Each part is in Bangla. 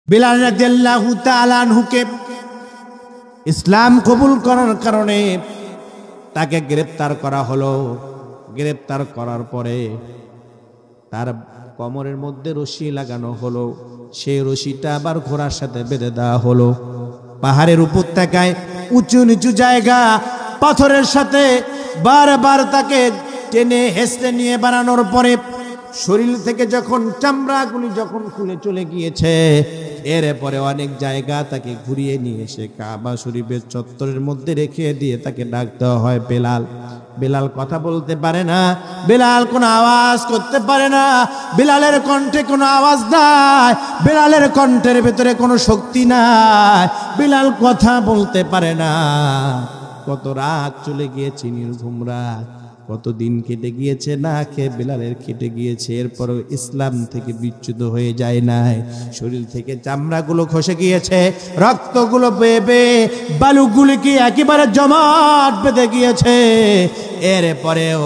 বিলাল রাদিয়াল্লাহু তাআলা আনহুকে ইসলাম কবুল করার কারণে তাকে গ্রেফতার করা হলো। গ্রেফতার করার পরে তার কোমরের মধ্যে রশি লাগানো হলো। সেই রশিটা আবার ঘোড়ার সাথে বেঁধে দেওয়া হলো। পাহাড়ের উপত্যকায় উঁচু নিচু জায়গা, পাথরের সাথে বারবার তাকে টেনে হেসড়ে নিয়ে বানানোর পরে শরীর থেকে যখন চামড়াগুলি যখন খুলে চলে গিয়েছে, এরপরে অনেক জায়গা তাকে ঘুরিয়ে নিয়ে এসে কাবা শরীফের চত্বরের মধ্যে রেখে দিয়ে তাকে ডাক দেওয়া হয় বেলাল। বেলাল কথা বলতে পারে না, বেলাল কোনো আওয়াজ করতে পারে না, বেলালের কণ্ঠে কোনো আওয়াজ নাই, বেলালের কণ্ঠের ভেতরে কোনো শক্তি নাই, বেলাল কথা বলতে পারে না। কত রাত চলে গিয়েছে, নির্ঘুম রাত, কতদিন কেটে গিয়েছে, না খেয়ে বেলালের কেটে গিয়েছে, এরপরও ইসলাম থেকে বিচ্যুত হয়ে যায় নাই। শরীর থেকে চামড়াগুলো খসে গিয়েছে, রক্তগুলো বেয়ে বেয়ে বালুগুলিকে একেবারে জমাট বেঁধে গিয়েছে। এরপরেও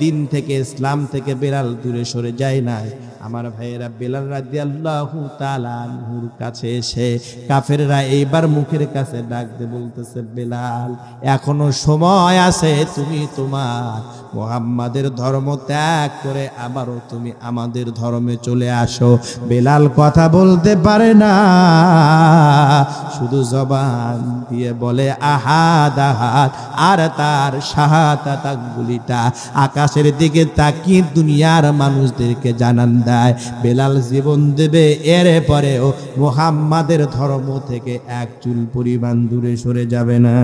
দিন থেকে ইসলাম থেকে বেলাল দূরে সরে যায় নাই। আমার ভাইয়েরা, বেলাল রাদিয়াল্লাহু তাআলা আনহুর কাছে এসে কাফেররা এইবার মুখের কাছে ডাক দিয়ে বলতেছে, বেলাল এখনো সময় আছে, তুমি তোমার মুহাম্মাদের ধর্ম ত্যাগ করে আবারও তুমি আমাদের ধর্মে চলে আসো। বেলাল কথা বলতে পারে না, শুধু জবান দিয়ে বলে আহাদ আহাদ, আর তার শাহাদাত আঙ্গুলিটা আকাশের দিকে তাকিয়ে দুনিয়ার মানুষদেরকে জানান দেয় বেলাল জীবন দেবে, এর পরেও মুহাম্মাদের ধর্ম থেকে এক চুল পরিমাণ দূরে সরে যাবে না।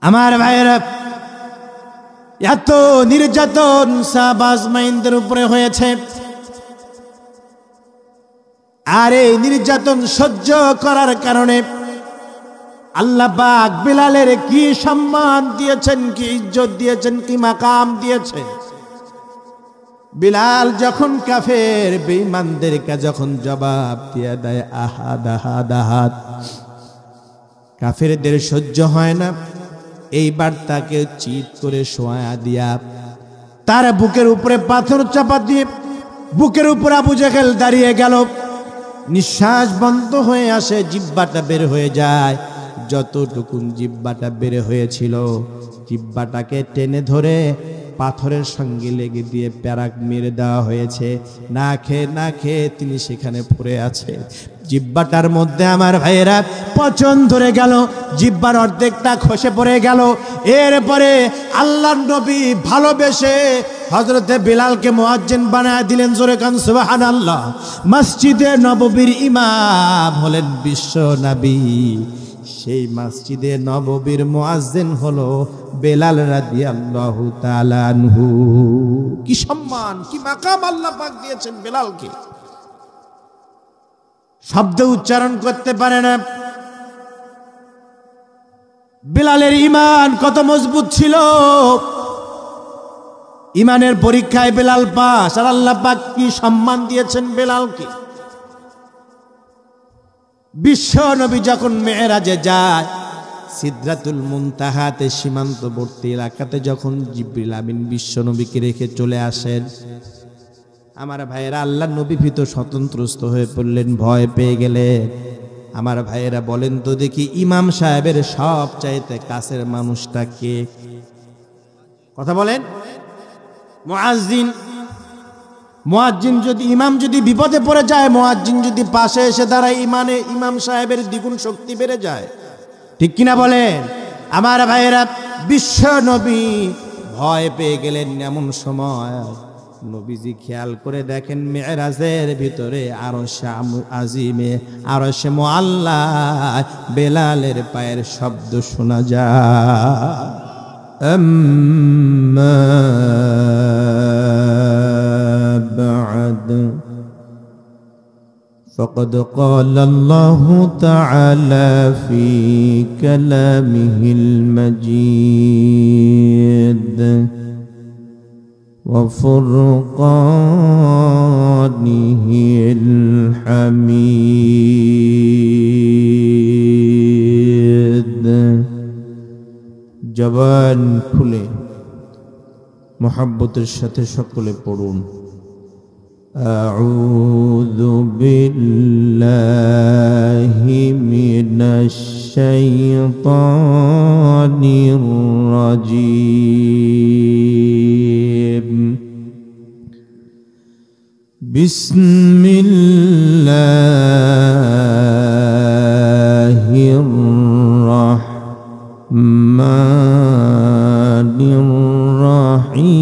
আমার ভাইয়েরা, এত নির্যাতন সাহাবা আজমাইনদের উপরে হয়েছে, আর এই নির্যাতন সহ্য করার কারণে আল্লাহ পাক বেলালের কি সম্মান দিয়েছেন, কি ইজ্জত দিয়েছেন, কি মাকাম দিয়েছেন। বেলাল যখন কাফের বেঈমানদেরকে যখন জবাব দিয়ে দেয় আহাদ আহাদ আহাদ, কাফেরদের সহ্য হয় না। এইবার তাকে চিৎ করে শোয়া দিয়া তার বুকের উপরে পাথর চাপা দিয়ে বুকের উপর আবু জেহেল দাঁড়িয়ে গেল। নিঃশ্বাস বন্ধ হয়ে আসে, জিহ্বাটা বের হয়ে যায়। যতটুকুন জিহ্বাটা বের হয়েছিল, জিহ্বাটাকে টেনে ধরে পাথরের সঙ্গে লেগে দিয়ে প্যারাক মেরে দেওয়া হয়েছে। না খেয়ে তিনি সেখানে পড়ে আছে। জিহ্বাটার মধ্যে আমার ভাইয়েরা পচন ধরে গেল, জিহ্বার অর্ধেকটা খসে পড়ে গেল। এরপরে আল্লাহর নবী ভালোবেসে হযরতে বেলালকে মুয়াজ্জিন বানায় দিলেন। জোরে কান সুবহানাল্লাহ। মসজিদে নববীর ইমাম হলেন বিশ্ব নবী। সেই মসজিদে নববীর মুয়াজ্জিন হলো বেলাল রাদিয়াল্লাহু তাআলা আনহু। কি সম্মান, কি মাকাম আল্লাহ পাক দিয়েছেন বেলালকে। শব্দ উচ্চারণ করতে পারে না। বেলালের ঈমান কত মজবুত ছিল। ঈমানের পরীক্ষায় বেলাল পাস, আর আল্লাহ পাক কি সম্মান দিয়েছেন বেলালকে। বিশ্ব নবী যখন মেরাজে যায়, সিদরাতুল মুনতাহাতে সীমান্তবর্তী এলাকাতে যখন জিবরিল আমিন বিশ্ব নবীকে রেখে চলে আসেন, আমার ভাইয়েরা আল্লাহ নবী ভীত স্বতন্ত্রস্ত হয়ে পড়লেন, ভয় পেয়ে গেলেন। আমার ভাইয়েরা বলেন তো দেখি, ইমাম সাহেবের সব চাইতে কাছের মানুষটা কে? কথা বলেন। মুয়াজ্জিন যদি, ইমাম যদি বিপদে পড়ে যায়, মুয়াজ্জিন যদি পাশে এসে দাঁড়ায়, ইমাম সাহেবের দ্বিগুণ শক্তি বেড়ে যায়। ঠিক কিনা বলেন? আমার ভাইয়েরা, বিশ্ব নবী ভয় পেয়ে গেলেন। এমন সময় নবীজি খেয়াল করে দেখেন মেরাজের ভিতরে আরশে আজিমে, আরশে মুআল্লা বেলালের পায়ের শব্দ শোনা যায়। আম্মা বা'দ فقد قال الله تعالى في كلامه المجيد وفرقانه الحميد। জবান খুলে মোহাব্বতের সাথে সকলে পড়ুন أعوذ بالله من الشيطان الرجيم بسم الله الرحمن الرحيم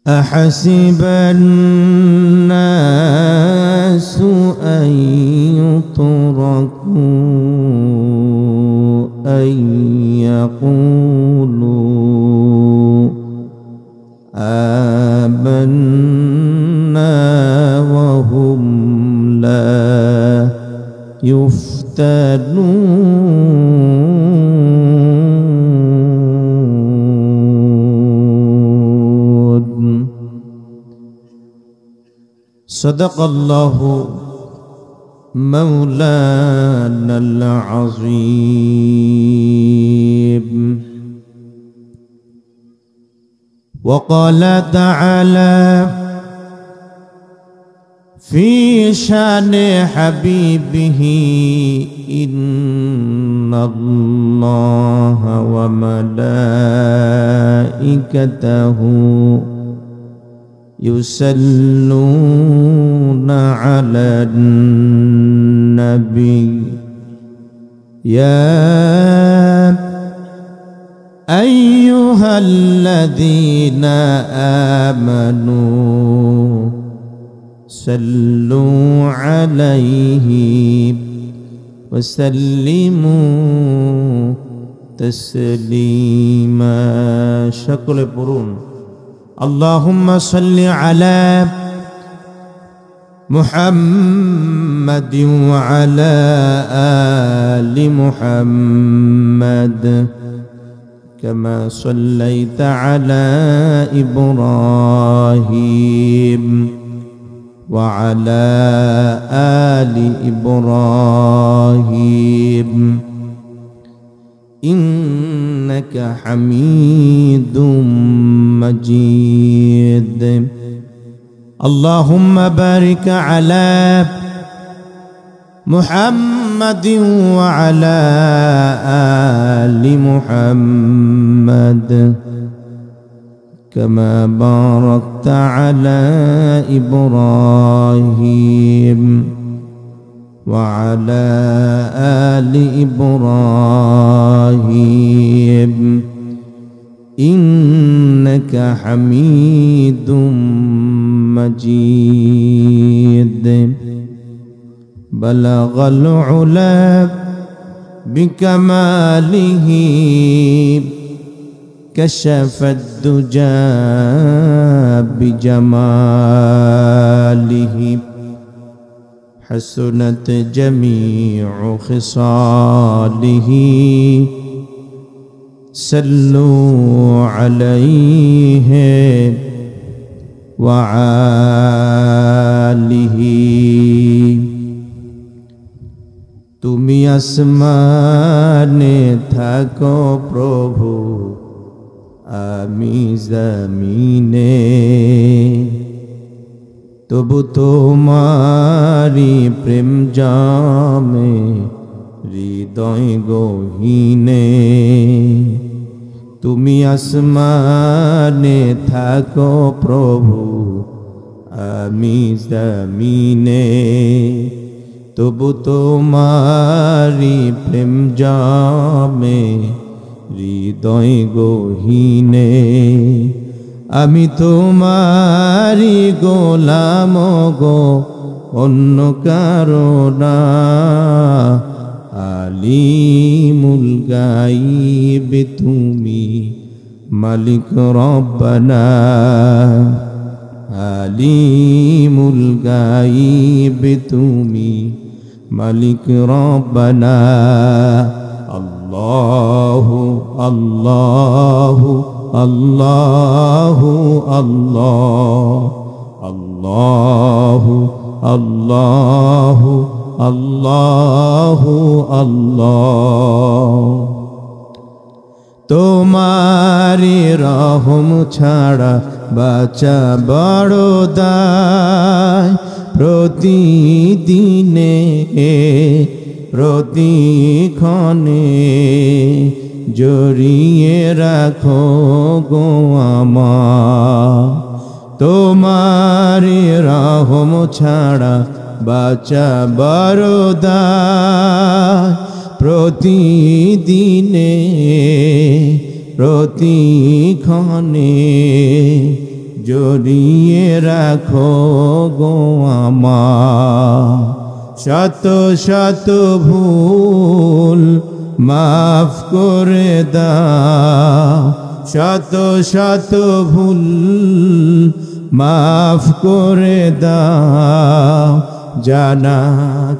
أحسب الناس أن يتركوا أن يقولوا آمنا وهم لا يفتنون صدق الله مولانا العظيم وقال تعالى في شان حبيبه إن الله وملائكته يصلون على النبي يا أيها الذين آمنوا صلوا عليه وسلموا تسليما شكل برون اللهم صل على محمد وعلى آل محمد كما صليت على إبراهيم وعلى آل إبراهيم إنك حميد مجيد اللهم بارك على محمد وعلى آل محمد كما باركت على إبراهيم وعلى آل إبراهيم إنك حميد مجيد بلغ العلا بكماله كشف الدجى بجماله حسنت جميع خصاله صلوا عليه وآله তুমি আসমানে থাকো প্রভু আমি জমিনে তবু তোমারি প্রেম জামে হৃদয় গহীনে তুমি আসমানে থাকো প্রভু আমি জমিনে তবু তোমারি প্রেম জামে হৃদয় গহীনে আমি তোমারি গোলাম গো অন্য কারো না আলিমুল গায়ব তুমি মালিক রব্বানা আলিমুল গায়ব তুমি মালিক রব্বানা আল্লাহু আল্লাহু আল্লাহু আল্লাহ আল্লাহু আল্লাহু আল্লাহু আল্লাহ। তোমারি রহম ছাড়া বাঁচা বড় দায়, প্রতিদিনে প্রতিক্ষণে জড়িয়ে রাখো গো আমার। তোমারি রহম ছাড়া বাঁচা বড় দায়, প্রতিদিনে প্রতিক্ষণে জড়িয়ে রাখো গো আমার। শত শত ভুল মাফ করে দাও, শত শত ভুল মাফ করে দাও, জানা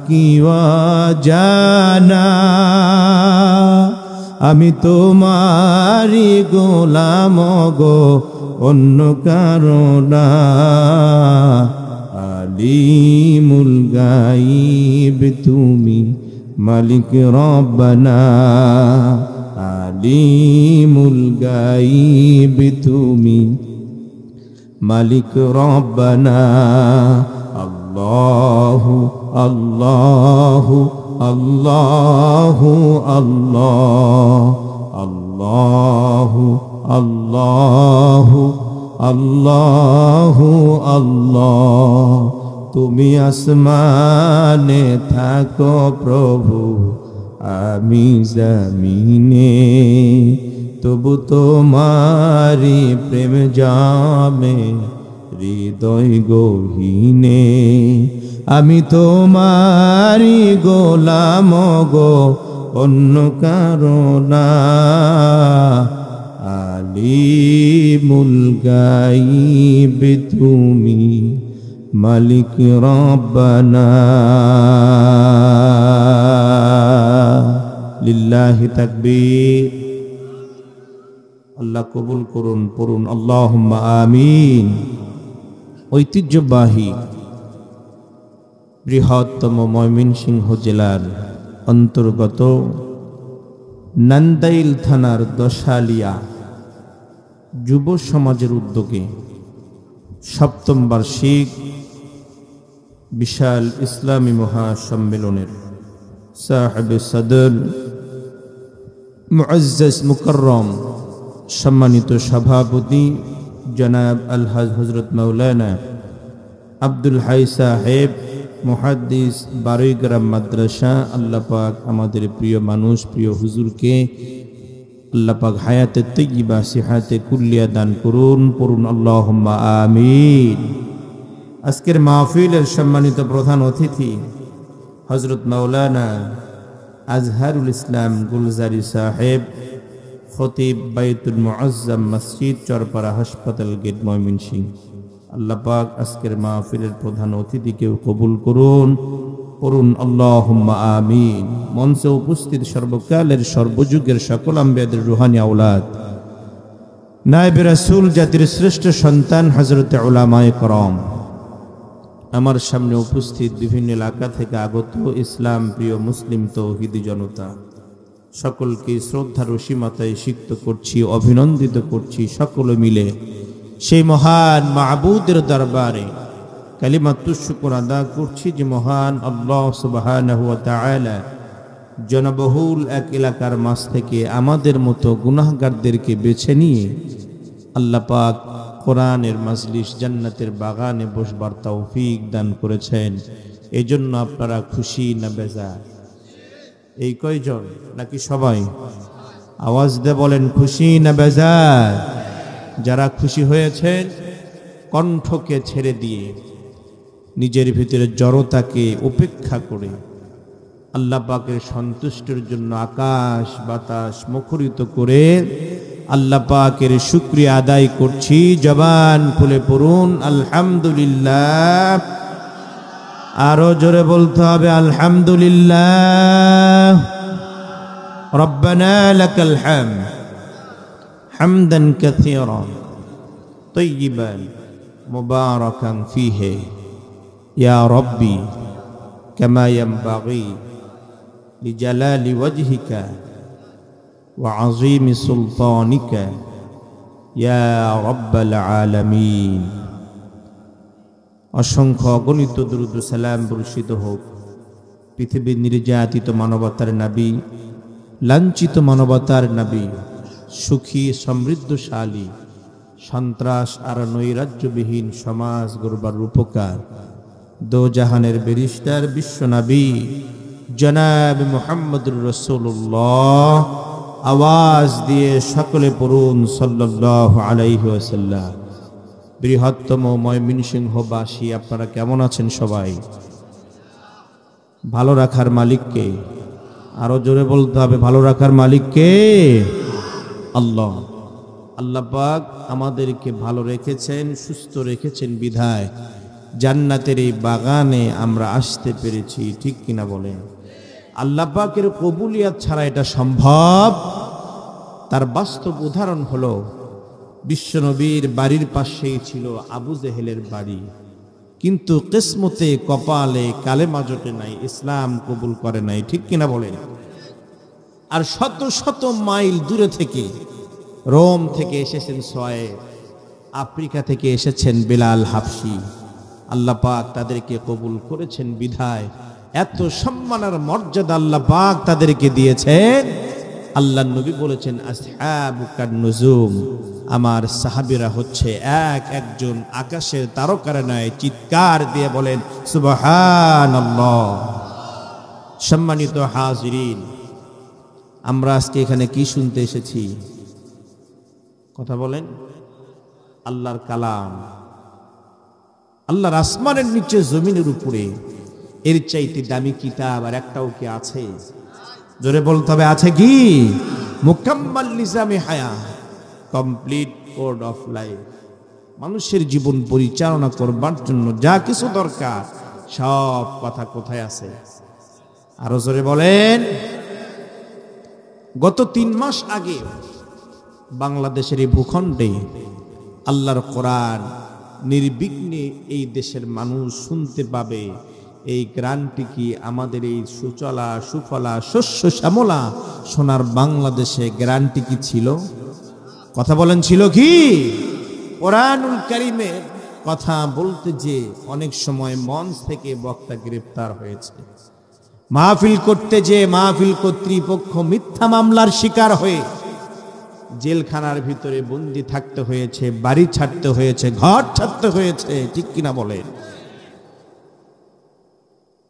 কি অজানা। আমি তোমারি গোলাম গো, অন্য কারো না। আলিমুল গাইব তুমি, মালিক রব্বানা। আলিমুল গাইব তুমি, মালিক রব্বানা। আল্লাহু আল্লাহু আল্লাহু আল্লাহ, আল্লাহু আল্লাহু আল্লাহু আল্লাহ। তুমি আসমানে থাকো প্রভু, আমি জমিনে, তবু তোমারি প্রেম জামে হৃদয় গহীনে। আমি তোমারি গোলাম গো, অন্য কারো না। আলিমুল গাইব তুমি, মালিক রব্বানা। লিল্লাহি তাকবীর। আল্লাহ কবুল করুন, পড়ুন আল্লাহুম্মা আমিন। ঐতিহ্যবাহী বৃহত্তম ময়মনসিংহ জেলার অন্তর্গত নান্দাইল থানার দশালিয়া যুব সমাজের উদ্যোগে সপ্তম বার্ষিক বিশাল ইসলামী মহাসম্মেলনের সাহেবে সদর মুআজ্জাজ মুকাররম সম্মানিত সভাপতি জনাব আলহাজ হযরত মাওলানা আব্দুল হাই সাহেব মুহাদ্দিস বারুইগ্রাম মাদ্রাসা। আল্লাহ পাক আমাদের প্রিয় মানুষ, প্রিয় হুজুরকে আল্লাহ পাক হায়াতে তাইয়্যিবা সিহাতে কুল্লিয়া দান করুন, পড়ুন আল্লাহুম্মা আমিন। আজকের মাহফিলের সম্মানিত প্রধান অতিথি হযরত মাওলানা আজহারুল ইসলাম গুলজারি সাহেব, খতিব বাইতুল মুআজ্জাম মসজিদ, চরপাড়া হাসপাতাল গেট, ময়মনসিংহ। আল্লাহ পাক আজকের মাহফিলের প্রধান অতিথিকে কবুল করুন, পড়ুন আল্লাহুম্মা আমিন। মঞ্চে উপস্থিত সর্বকালের সর্বযুগের সকল আম্বিয়াদের রুহানি আওলাদ, নায়েবে রাসূল, জাতির শ্রেষ্ঠ সন্তান হযরতে উলামায়ে কেরাম, আমার সামনে উপস্থিত বিভিন্ন এলাকা থেকে আগত ইসলাম প্রিয় মুসলিম তৌহিদি জনতা, সকলকে শ্রদ্ধার অসীমতায় সিক্ত করছি, অভিনন্দিত করছি। সকলে মিলে সেই মহান মাবুদের দরবারে কালিমাতুশ শুকর আদা করছি যে মহান আল্লাহ সুবহানাহু ওয়া তাআলা জনবহুল এক এলাকার মাঝ থেকে আমাদের মতো গুনাহগারদেরকে বেছে নিয়ে আল্লাহ পাক কোরআনের মাজলিস, জান্নাতের বাগানে বসবার তৌফিক দান করেছেন। এজন্য আপনারা খুশি না বেজার? এই কয়জন নাকি সবাই? আওয়াজ দিয়ে বলেন খুশি না বেজার? যারা খুশি হয়েছেন কণ্ঠকে ছেড়ে দিয়ে নিজের ভিতরে জড়তাকে উপেক্ষা করে আল্লাহ পাকের সন্তুষ্টির জন্য আকাশ বাতাস মুখরিত করে আল্লাহ পাকের শুকরিয়া আদায় করছি। জবান খুলে পড়ুন আলহামদুলিল্লাহ। আরো জোরে বলতে হবে আলহামদুলিল্লাহ। রব্বানা লাকাল হামদ হামদান কাসীরান তাইয়িবান মুবারাকান ফীহি ইয়া রাব্বি কামা ইয়ানবাগি লিজালালি ওয়াজহিকা ওয়া আযীমি সুলতানিকা ইয়া রাব্বাল আলামিন। অসংখ্য অগণিত দুরূদ ও সালাম বর্ষিত হোক পৃথিবীর নির্যাতিত মানবতার নবী, লাঞ্ছিত মানবতার নবী, সুখী সমৃদ্ধশালী, সন্ত্রাস আর নৈরাজ্যবিহীন সমাজ গড়বার রূপকার, দোজাহানের ব্যারিস্টার বিশ্বনবী জনাব মুহাম্মদুর রাসূলুল্লাহ। আওয়াজ দিয়ে সকলে পড়ুন সাল্লাল্লাহু আলাইহি ওয়াসাল্লাম। বৃহত্তম ময়মনসিংহবাসী আপনারা কেমন আছেন? সবাই ভালো রাখার মালিককে, আরো জোরে বলতে হবে, ভালো রাখার মালিককে আল্লাহ। আল্লাহ পাক আমাদেরকে ভালো রেখেছেন, সুস্থ রেখেছেন বিধায় জান্নাতের এই বাগানে আমরা আসতে পেরেছি, ঠিক কিনা বলেন? আল্লাহ পাকের কবুলিয়াত ছাড়া এটা সম্ভব। তার বাস্তব উদাহরণ হলো বিশ্বনবীর বাড়ির পাশেই ছিল আবু জেহেলের বাড়ি, কিন্তু কিসমতে কপালে কালেমা জোটে নাই, ইসলাম কবুল করে নাই, ঠিক কিনা বলেন? আর শত শত মাইল দূরে থেকে, রোম থেকে এসেছেন সোয়েব, আফ্রিকা থেকে এসেছেন বেলাল হাবশি। আল্লাহ পাক তাদেরকে কবুল করেছেন বিধায় এত সম্মানের মর্যাদা আল্লাহ পাক তাদেরকে দিয়েছেন। আল্লাহ নবী বলেছেন, আসহাবুকান নুজুম, আমার সাহাবীরা হচ্ছে এক একজন আকাশের তারকার ন্যায়। চিৎকার দিয়ে বলেন সুবহানাল্লাহ। সম্মানিত হাজিরিন, আমরা আজকে এখানে কি শুনতে এসেছি? কথা বলেন। আল্লাহর কালাম, আল্লাহর আসমানের নিচে জমিনের উপরে এর চাইতে দামি কিতাব আর একটাও কি আছে? জোরে বলতে হবে, আছে কি? মুকাম্মাল নিজামে হায়া, কমপ্লিট কোড অফ লাইফ। মানুষের জীবন পরিচালনা করবার জন্য যা কিছু দরকার সব কথা কোথায় আছে? আরো জোরে বলেন। গত 3 মাস আগে বাংলাদেশের এই ভূখণ্ডে আল্লাহর কোরআন নির্বিঘ্নে এই দেশের মানুষ শুনতে পাবে, এই গ্রান্টি কি আমাদের এই সুচলা সুফলা শস্য শ্যামলা সোনার বাংলাদেশে গ্রান্টি কি ছিল? কথা বলেন, ছিল কি? কোরআনুল কারীমের কথা বলতে যে অনেক সময় মঞ্চ থেকে বক্তা গ্রেফতার হয়েছে, মাহফিল করতে যে মাহফিল কর্তৃপক্ষ মিথ্যা মামলার শিকার হয়ে জেলখানার ভিতরে বন্দি থাকতে হয়েছে, বাড়ি ছাড়তে হয়েছে, ঘর ছাড়তে হয়েছে, ঠিক কিনা বলেন?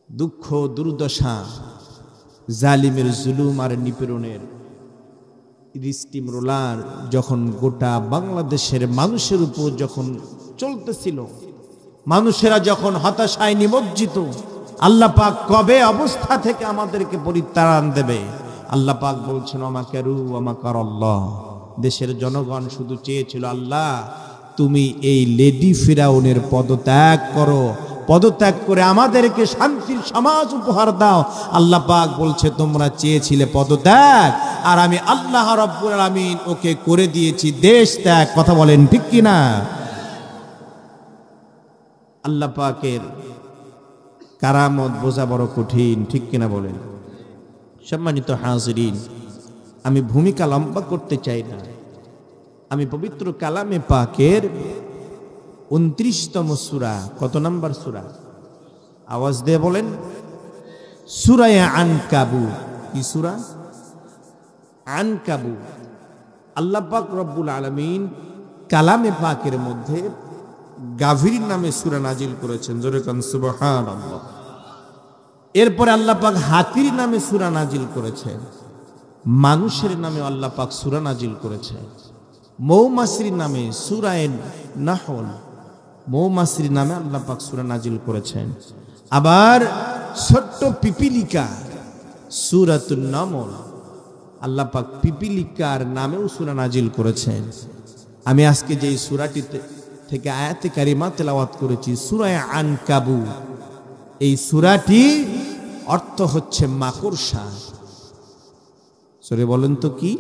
দুঃখ দুর্দশা, জালিমের জুলুম আর নিপীড়নের স্টিম রোলার যখন গোটা বাংলাদেশের মানুষের উপর যখন চলতেছিল, মানুষেরা যখন হতাশায় নিমজ্জিত, আল্লাহ পাক কবে অবস্থা থেকে আমাদেরকে পরিত্রাণ দেবে? আল্লাহ পাক বলছেন, ওমাকারু ওমাকারাল্লাহ। দেশের জনগণ শুধু চেয়েছিল, আল্লাহ তুমি এই লেডি ফিরাউনের পদত্যাগ করো, পদত্যাগ করে আমাদেরকে শান্তির সমাজ উপহার দাও। আল্লাহ পাক বলছে, তোমরা চেয়েছিলে পদত্যাগ, আর আমি আল্লাহ রাব্বুল আলামিন ওকে করে দিয়েছি দেশ ত্যাগ। কথা বলেন ঠিক কিনা? আল্লাহ পাকের কারামত বোঝা বড় কঠিন, ঠিক কিনা বলেন? সম্মানিত হাজিরিন, আমি ভূমিকা লম্বা করতে চাই না। আমি পবিত্র কালামে পাকের 29তম সূরা, কত নাম্বার সূরা? আওয়াজ দিয়ে বলেন। সূরা আনকাবুত। কি সূরা? আনকাবুত। আল্লাহ পাক রব্বুল আলামিন কালামে পাকের মধ্যে গাভীর নামে সূরা নাজিল করেছেন। জোরে কান সুবহানাল্লাহ। এরপরে আল্লাহ পাক হাতির নামে সূরা নাজিল করেছেন, মানুষের নামে আল্লাহ পাক সূরা নাজিল করেছেন, মৌমাছির নামে সূরা নাহল, মৌমাছির নামে আল্লাহ পাক সূরা নাজিল করেছেন। আবার ছোট্ট পিপিলিকা সূরাতুন নামল, আল্লাহ পাক পিপিলিকার নামেও সূরা নাজিল করেছেন। আমি আজকে যে সূরাটি থেকে আয়াতে কারিমা তেলাওয়াত করেছি, সূরা আনকাবুত, এই সূরাটি অর্থ হচ্ছে মাকড়সা। জোরে বলেন তো কি?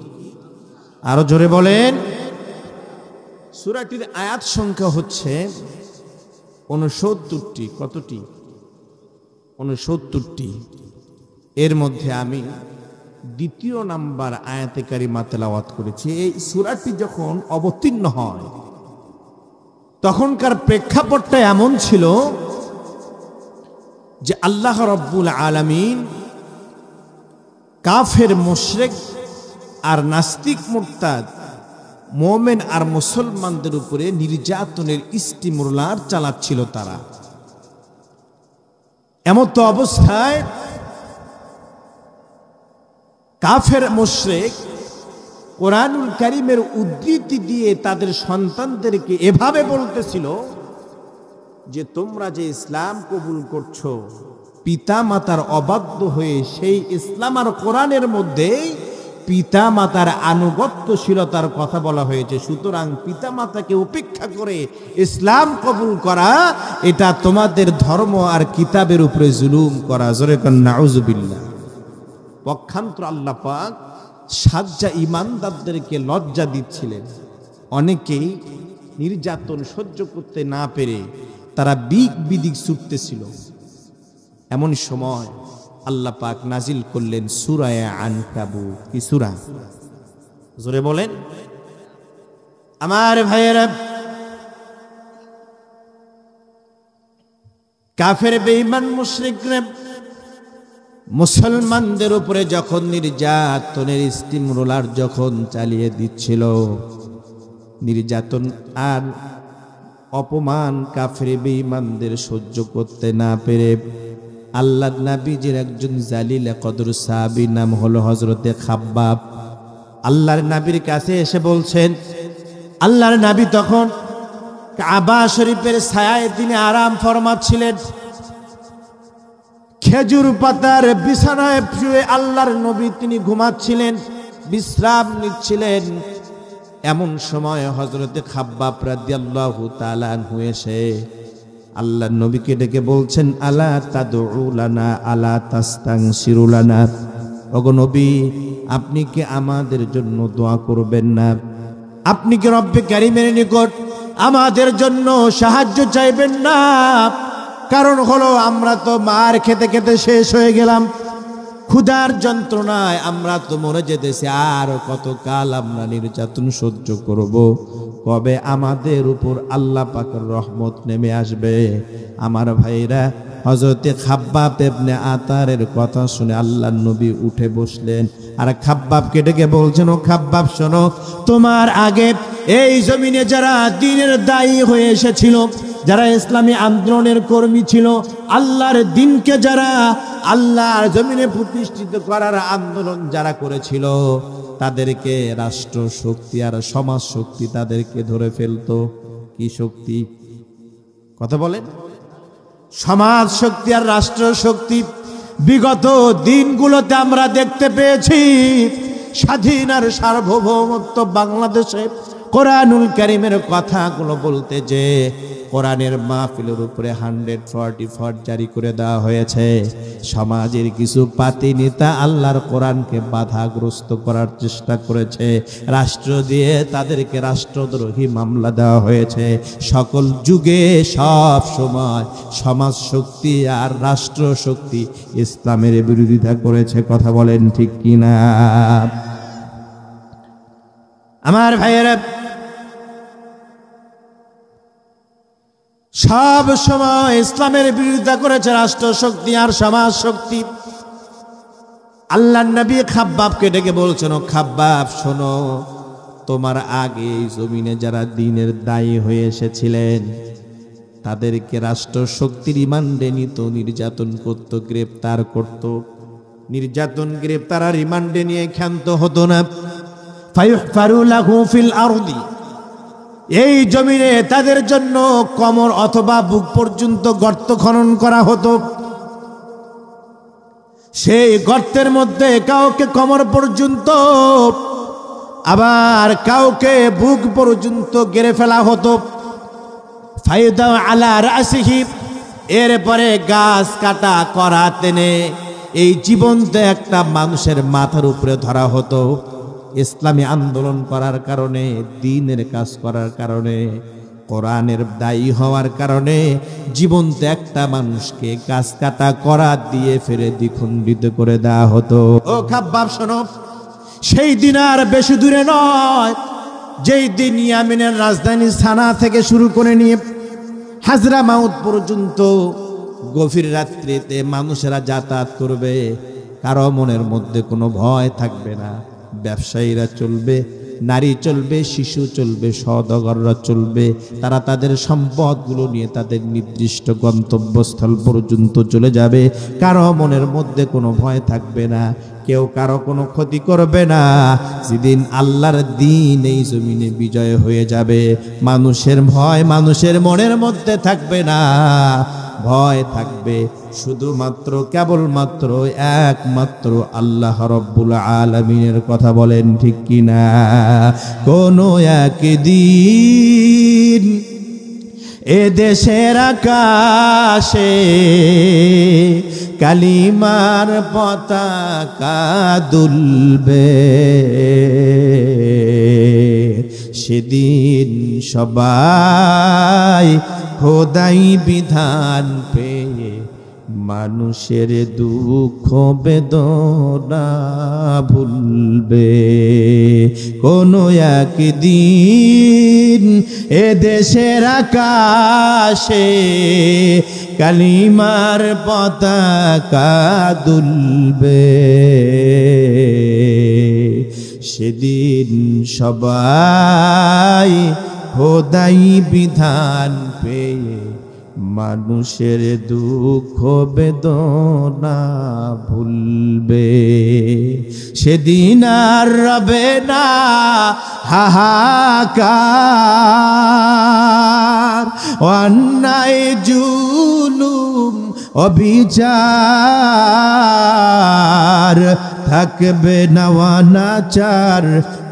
আরো জোরে বলেন। সূরাটির আয়াত সংখ্যা হচ্ছে 69টি। কতটি? 69টি। এর মধ্যে আমি দ্বিতীয় নাম্বার আয়াতে কারিমা তেলাওয়াত করেছি। এই সূরাটি যখন অবতীর্ণ হয় তখনকার প্রেক্ষাপটটা এমন ছিল যে আল্লাহ রাব্বুল আলামিন কাফের মুশরিক আর নাস্তিক মুরতাদ মুমিন আর মুসলমানদের উপরে নির্যাতনের স্টিমুলার চালাচ্ছিল। তারা এমত অবস্থায় কাফের মুশরিক কোরআনুল কারীমের উদ্ধৃতি দিয়ে তাদের সন্তানদেরকে এভাবে বলতেছিল যে তোমরা যে ইসলাম কবুল করছো পিতা মাতার অবাধ্য হয়ে সেই ইসলাম আর কোরআনের মধ্যে পিতা মাতার আনুগত্যশীলতার কথা বলা হয়েছে। সুতরাং পিতা মাতাকে উপেক্ষা করে ইসলাম কবুল করা এটা তোমাদের ধর্ম আর কিতাবের উপরে জুলুম করা। জোরে কোন নাউজুবিল্লাহ। পক্ষান্তর আল্লাহ পাক সাজ্জা ইমানদারদেরকে লজ্জা দিচ্ছিলেন। অনেকেই নির্যাতন সহ্য করতে না পেরে তারা বিক বিদিক ছুটতেছিল। এমন সময় আল্লাহ পাক নাজিল করলেন সূরা আনকাবুত। কি সূরা? জোরে বলেন আমার ভাইয়েরা। কাফের বেঈমান মুশরিকরা মুসলমানদের উপরে যখন নির্যাতনের স্টিমুলার যখন চালিয়ে দিচ্ছিল, নির্যাতন আর অপমান কাফের বেঈমানদের সহ্য করতে না পেরে আল্লাহর নবীজির একজন জালিল কদর সাহাবী নাম হলো হযরতে খাব্বাব আল্লাহর নবীর কাছে এসে বলছেন। আল্লাহর নবী তখন কাবা শরীফের ছায়ায় তিনি আরাম ফরমাচ্ছিলেন। খেজুর পাতার বিছানায় শুয়ে আল্লাহর নবী তিনি ঘুমাচ্ছিলেন, বিশ্রাম নিচ্ছিলেন। এমন সময় হযরতে খাব্বাব রাদিয়াল্লাহু তাআলা আনহু এসে আল্লাহর নবীকে ডেকে বলছেন, আলা তাদউ লানা আলা তাস্তানসিরু লানা, ওগো নবী আপনি কি আমাদের জন্য দোয়া করবেন না? আপনি কি রব্বে কারীমের নিকট আমাদের জন্য সাহায্য চাইবেন না? কারণ হলো আমরা তো মার খেতে খেতে শেষ হয়ে গেলাম, ক্ষুধার যন্ত্রণায় আমরা তো মরে যেতেছি। আর কতকাল আমরা নির্যাতন সহ্য করব? কবে আমাদের উপর আল্লাহ পাকের রহমত নেমে আসবে? আমার ভাইরা, হযরতে খাব্বাব ইবনে আতারের কথা শুনে আল্লাহর নবী উঠে বসলেন আর খাব্বাবকে ডেকে বলছেন, ও খাব্বাব শোনো, তোমার আগে এই জমিনে যারা দ্বীনের দায়ী হয়ে এসেছিল, যারা ইসলামী আন্দোলনের কর্মী ছিল, আল্লাহর দ্বীনকে যারা আল্লাহর জমিনে প্রতিষ্ঠিত করার আন্দোলন যারা করেছিল, তাদেরকে রাষ্ট্র শক্তি আর সমাজ শক্তি তাদেরকে ধরে ফেলতো। কি শক্তি? কথা বলেন। সমাজ শক্তি আর রাষ্ট্র শক্তি। বিগত দিনগুলোতে আমরা দেখতে পেয়েছি স্বাধীন আর সার্বভৌমত্ব বাংলাদেশে কোরআনুল কারীমের কথাগুলো বলতে যে কোরআনের মাহফিলের উপরে 144 জারি করে দেওয়া হয়েছে। সমাজের কিছু পাতি নেতা আল্লাহর কোরআনকে বাধাগ্রস্ত করার চেষ্টা করেছে, রাষ্ট্র দিয়ে তাদেরকে রাষ্ট্রদ্রোহী মামলা দেওয়া হয়েছে। সকল যুগে সব সময় সমাজ শক্তি আর রাষ্ট্র শক্তি ইসলামের বিরোধিতা করেছে। কথা বলেন ঠিক কিনা? আমার ভাইয়েরা, সব সময় ইসলামের বিরোধিতা করেছে রাষ্ট্র শক্তি আর সমাজ শক্তি। আল্লাহর নবী খাব্বাবকে ডেকে বলছেন, ও খাব্বাব শোনো, তোমার আগে এই জমিনে যারা দ্বীনের দায়ী হয়ে এসেছিলেন, তাদেরকে রাষ্ট্র শক্তির রিমান্ডে নিত, নির্যাতন করত, গ্রেপ্তার করত। নির্যাতন, গ্রেপ্তার আর রিমান্ডে নিয়ে ক্ষান্ত হতো না। ফায়ুহফারু লাহু ফিল আরদি, এই জমিনে তাদের জন্য কোমর অথবা বুক পর্যন্ত গর্ত খনন করা হতো। সেই গর্তের মধ্যে কাউকে কোমর পর্যন্ত, আবার কাউকে বুক পর্যন্ত গেড়ে ফেলা হতো। ফায়দা আলা রাসিহি, এরপরে গাছ কাটা করা টেনে এই জীবন্ত একটা মানুষের মাথার উপরে ধরা হতো। ইসলামী আন্দোলন করার কারণে, দ্বীনের কাজ করার কারণে কোরআনের দায়ী হওয়ার কারণে জীবন্ত একটা মানুষকে গাছ কাটা করাত দিয়ে ফেলে দ্বিখণ্ডিত করে দেওয়া হতো। ও খাব্বাব শোনো, সেই দিন আর বেশি দূরে নয়, যেই দিন ইয়ামেনের রাজধানী সানা থেকে শুরু করে নিয়ে হাজরামাউত পর্যন্ত গভীর রাত্রিতে মানুষেরা যাতায়াত করবে, কারো মনের মধ্যে কোনো ভয় থাকবে না। ব্যবসায়ীরা চলবে, নারী চলবে, শিশু চলবে, সওদাগররা চলবে, তারা তাদের সম্পদগুলো নিয়ে তাদের নির্দিষ্ট গন্তব্যস্থল পর্যন্ত চলে যাবে। কারো মনের মধ্যে কোনো ভয় থাকবে না, কেউ কারো কোনো ক্ষতি করবে না। যেদিন আল্লাহর দ্বীন এই জমিনে বিজয় হয়ে যাবে, মানুষের ভয় মানুষের মনের মধ্যে থাকবে না। ভয় থাকবে শুধুমাত্র কেবলমাত্র একমাত্র আল্লাহ রব্বুল আলামিনের কথা বলেন ঠিক কিনা? কোনো একদিন এ দেশের আকাশে কালিমার পতাকা দুলবে, সেদিন সবাই খোদাই বিধান পেয়ে মানুষের দুঃখ বেদনা ভুলবে। কোনো একদিন এ দেশের আকাশে কালিমার পতাকা দুলবে, সেদিন সবাই খোদাই বিধান পেয়ে মানুষের দুঃখ বেদনা ভুলবে। সেদিন আর রবে না হাহাকার, অন্যায় জুলুম অবিচার, থাকবে না অনাচার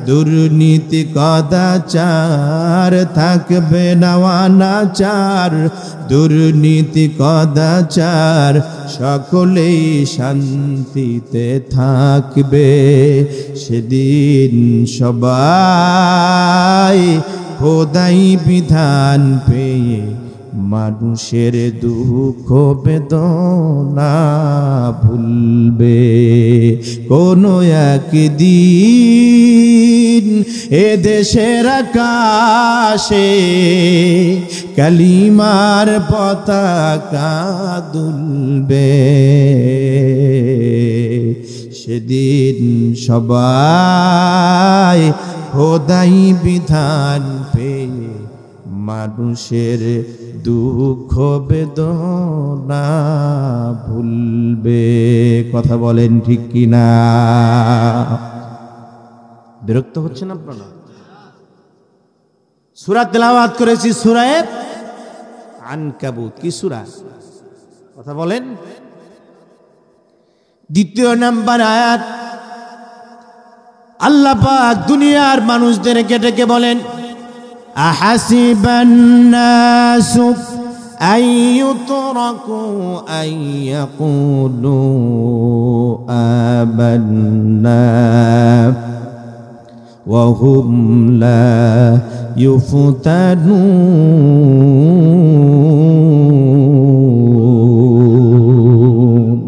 দুর্নীতি কদাচার, থাকবে না অনাচার দুর্নীতি কদাচার, সকলেই শান্তিতে থাকবে। সেদিন সবাই খোদাই বিধান পেয়ে মানুষের দুঃখ বেদনা ভুলবে। কোনো একদিন এ দেশের আকাশে কালিমার পতাকা দুলবে, সেদিন সবাই খোদাই বিধান পেয়ে মানুষের দুঃখ বেদনা ভুলবে। কথা বলেন ঠিক কিনা? বিরক্ত হচ্ছেন আপনারা? সূরা তেলাওয়াত করেছি, সূরা আনকাবুত। কি সূরা? কথা বলেন। 2 নম্বর আয়াত, আল্লাহ পাক দুনিয়ার মানুষদেরকে ডেকে বলেন, আহাসিবান নাসু আন ইউতরাকু আন ইয়াকুলু আমান্না ওয়া হুম লা ইফতানুন।